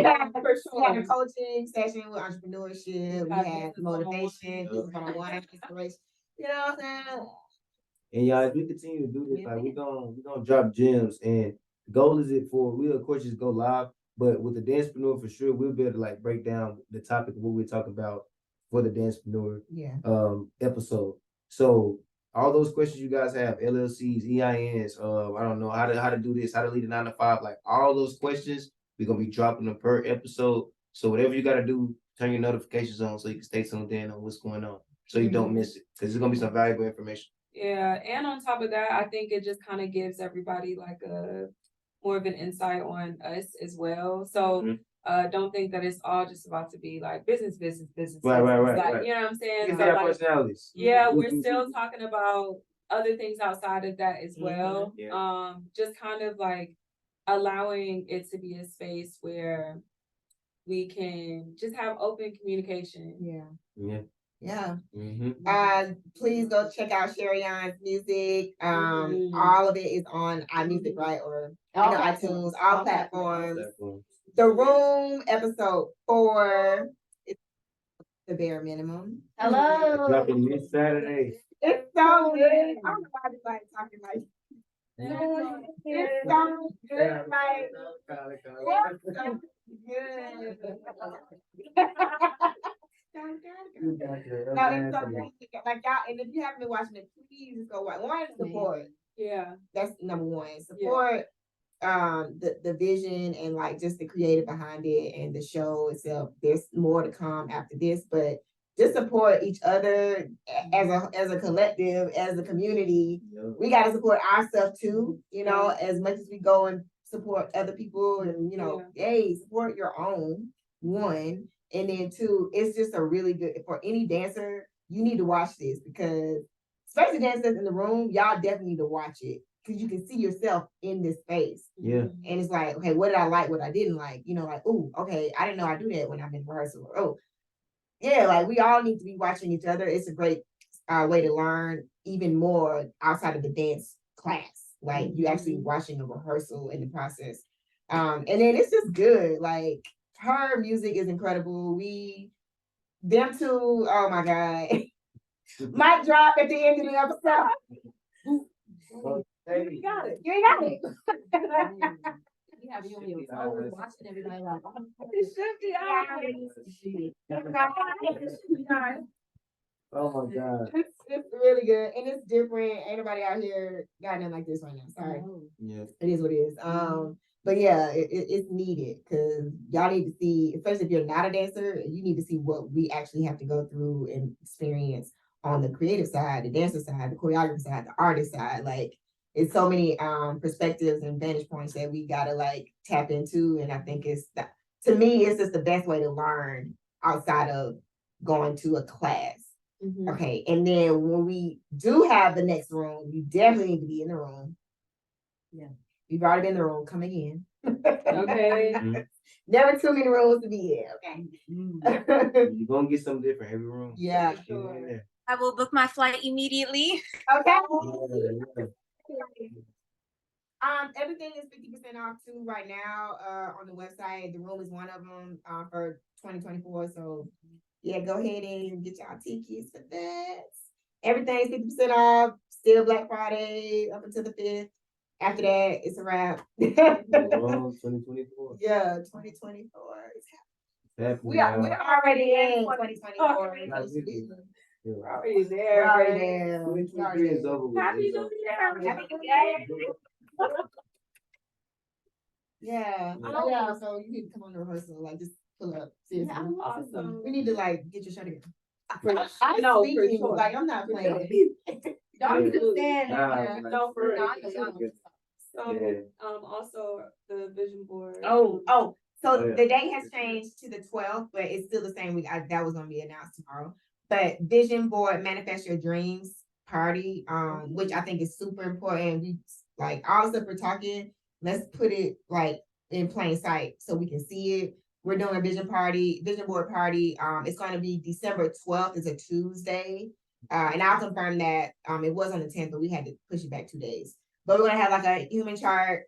coaching session with entrepreneurship. We had motivation, one-on-one inspiration. You know what I'm saying? And y'all, if we continue to do this, like we're gonna drop gems. And the goal is we'll of course just go live, but with the DancePreneur for sure, we'll be able to like break down the topic of what we're talking about for the DancePreneur episode. So all those questions you guys have, LLCs, EINs, I don't know how to do this, how to lead a 9-to-5, like all those questions, we're gonna be dropping them per episode. So whatever you gotta do, turn your notifications on so you can stay tuned in on what's going on, so you don't miss it, because it's gonna be some valuable information. Yeah, and on top of that, I think it just kind of gives everybody like a more of an insight on us as well. So don't think that it's all just about to be like business. Right. Like, you know what I'm saying? So like, personalities. Yeah, we're still talking about other things outside of that as well. Just kind of like allowing it to be a space where we can just have open communication. Yeah. Please go check out Sherry-Ann's music. All of it is on iMusic, right? Or iTunes, all platforms. The Room, episode 4. It's the bare minimum. Hello. Dropping this Saturday. It's so good. I don't know why I just like talking like. It's so good. Like, it's so good. No, it's so great. Like y'all, and if you haven't been watching it, please just go watch. One, support. Yeah, that's number one. Support the vision and like just the creative behind it and the show itself. There's more to come after this, but just support each other as a collective, as a community. We got to support ourselves too, you know, as much as we go and support other people, and you know, hey, support your own one, and then two, it's just a really good for any dancer. You need to watch this because, especially dancers in the room, y'all definitely need to watch it because you can see yourself in this space. Yeah. And it's like, okay, what did I like? What I didn't like? You know, like, oh, okay, I didn't know I do that when I'm in rehearsal. Oh, yeah, like we all need to be watching each other. It's a great way to learn even more outside of the dance class. Like you actually watching a rehearsal in the process. And then it's just good. Like her music is incredible. Them two, oh my God. Mic drop at the end of the episode. You got it. You ain't got it. You have you on your phone watching everybody like, It should be Oh my God. It's really good and it's different. Ain't nobody out here got nothing like this right now. Sorry. Yeah. It is what it is. But yeah, it's needed because y'all need to see, especially if you're not a dancer, you need to see what we actually have to go through and experience on the creative side, the dancer side, the choreographer side, the artist side. Like it's so many perspectives and vantage points that we gotta like tap into. And I think to me, it's just the best way to learn outside of going to a class. Okay, and then when we do have the next room, you definitely need to be in the room. Yeah. You've already been in the room, come again. Okay. Never too many rooms to be in, okay? You're gonna get something different every room. Yeah. Sure. I will book my flight immediately. Okay. Yeah. Everything is 50% off too right now on the website. The room is one of them for 2024. So yeah, go ahead and get y'all tickets for that. Everything's 50% off. Still Black Friday up until the 5th. After that, it's a wrap. 2024. Yeah, 2024. We're We're already in 2024. We're already there. We're already there. 2023 is over with. Happy It's New over. Year. Happy New Year. Yeah. Yeah. So you need to come on the rehearsal. Like just pull up. Seriously. Yeah, awesome. We need to like get your shot again. I know for Speaking, sure. like I'm not playing. don't Yeah. understand. Nah, No, for real. So, Yeah. also the vision board. So Oh, yeah. the date has changed to the 12th, but it's still the same week. That was gonna be announced tomorrow. But Vision Board Manifest Your Dreams party, which I think is super important. We like all the stuff we're talking, let's put it like in plain sight so we can see it. We're doing a vision board party. It's gonna be December 12th, is a Tuesday. And I'll confirm that. It was on the 10th, but we had to push it back 2 days. But we're gonna have like a human chart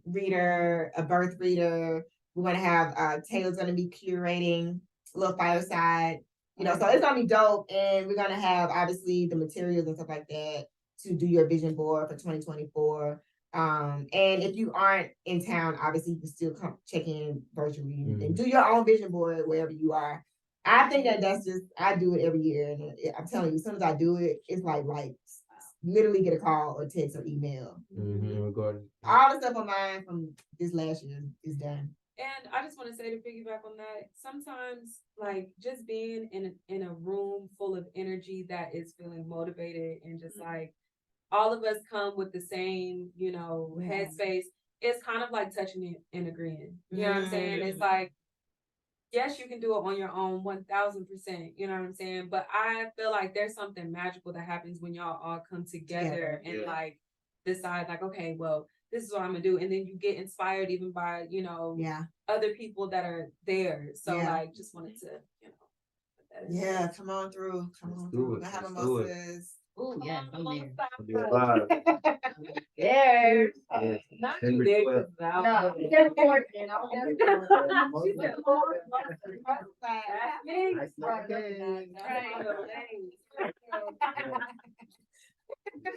reader, a birth reader. We're gonna have Taylor's gonna be curating a little fireside, you know, so it's gonna be dope. And we're gonna have obviously the materials and stuff like that to do your vision board for 2024. And if you aren't in town, obviously you can still come check in virtually and do your own vision board wherever you are. I think that's just, I do it every year, and I'm telling you, as soon as I do it, it's like literally get a call or text or email. All the stuff on mine from this last year is done. And I just want to say, to piggyback on that, sometimes like just being in a room full of energy that is feeling motivated and just like all of us come with the same, you know, headspace. It's kind of like touching it and agreeing. You know what I'm saying? It's like, yes, you can do it on your own 1000%, you know what I'm saying? But I feel like there's something magical that happens when y'all all come together and like decide like, okay, well, this is what I'm gonna do. And then you get inspired even by, you know, other people that are there. So like, just wanted to, you know, put that in there. Come on through. Come on do through. it. I have Let's do it. mimosas. Oh yeah, I'm there. Yeah. Not December you there 12th. 'cause out. No, She just said, working.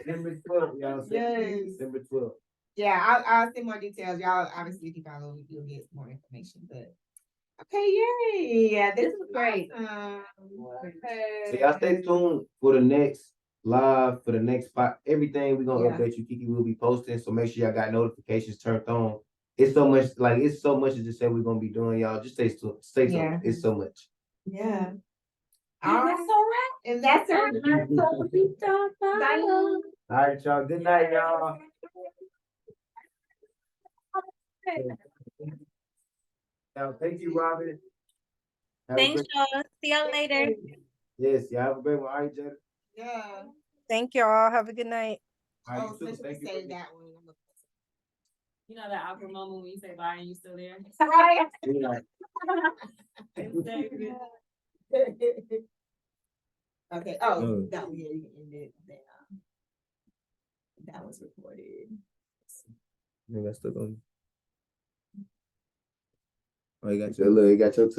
December 12th, y'all. Yes. December 12th. Yeah, I'll send more details. Y'all obviously if you follow, you'll get more information. But okay, yay. Yeah, this is great. So y'all stay tuned for the next live, for the next spot. Everything we're gonna update you. Kiki will be posting, so make sure y'all got notifications turned on. It's so much to just say we're gonna be doing, y'all. Just stay tuned. It's so much. Yeah. All right. And that's all right. Bye. All right, y'all. Good night, y'all. Now, thank you, Robin. Have a Thanks, great- y'all. See y'all later. Yes, y'all have a great one. All right, Jada. Yeah. Thank y'all. Have a good night. All right, Oh, you too. especially Thank you. say that one. You know that awkward moment when you say bye and you still there? Good night. Okay. Oh, Mm. that one. Yeah, you can end it. Then, that was recorded. Yeah, that's still going. Oh, you got your touch.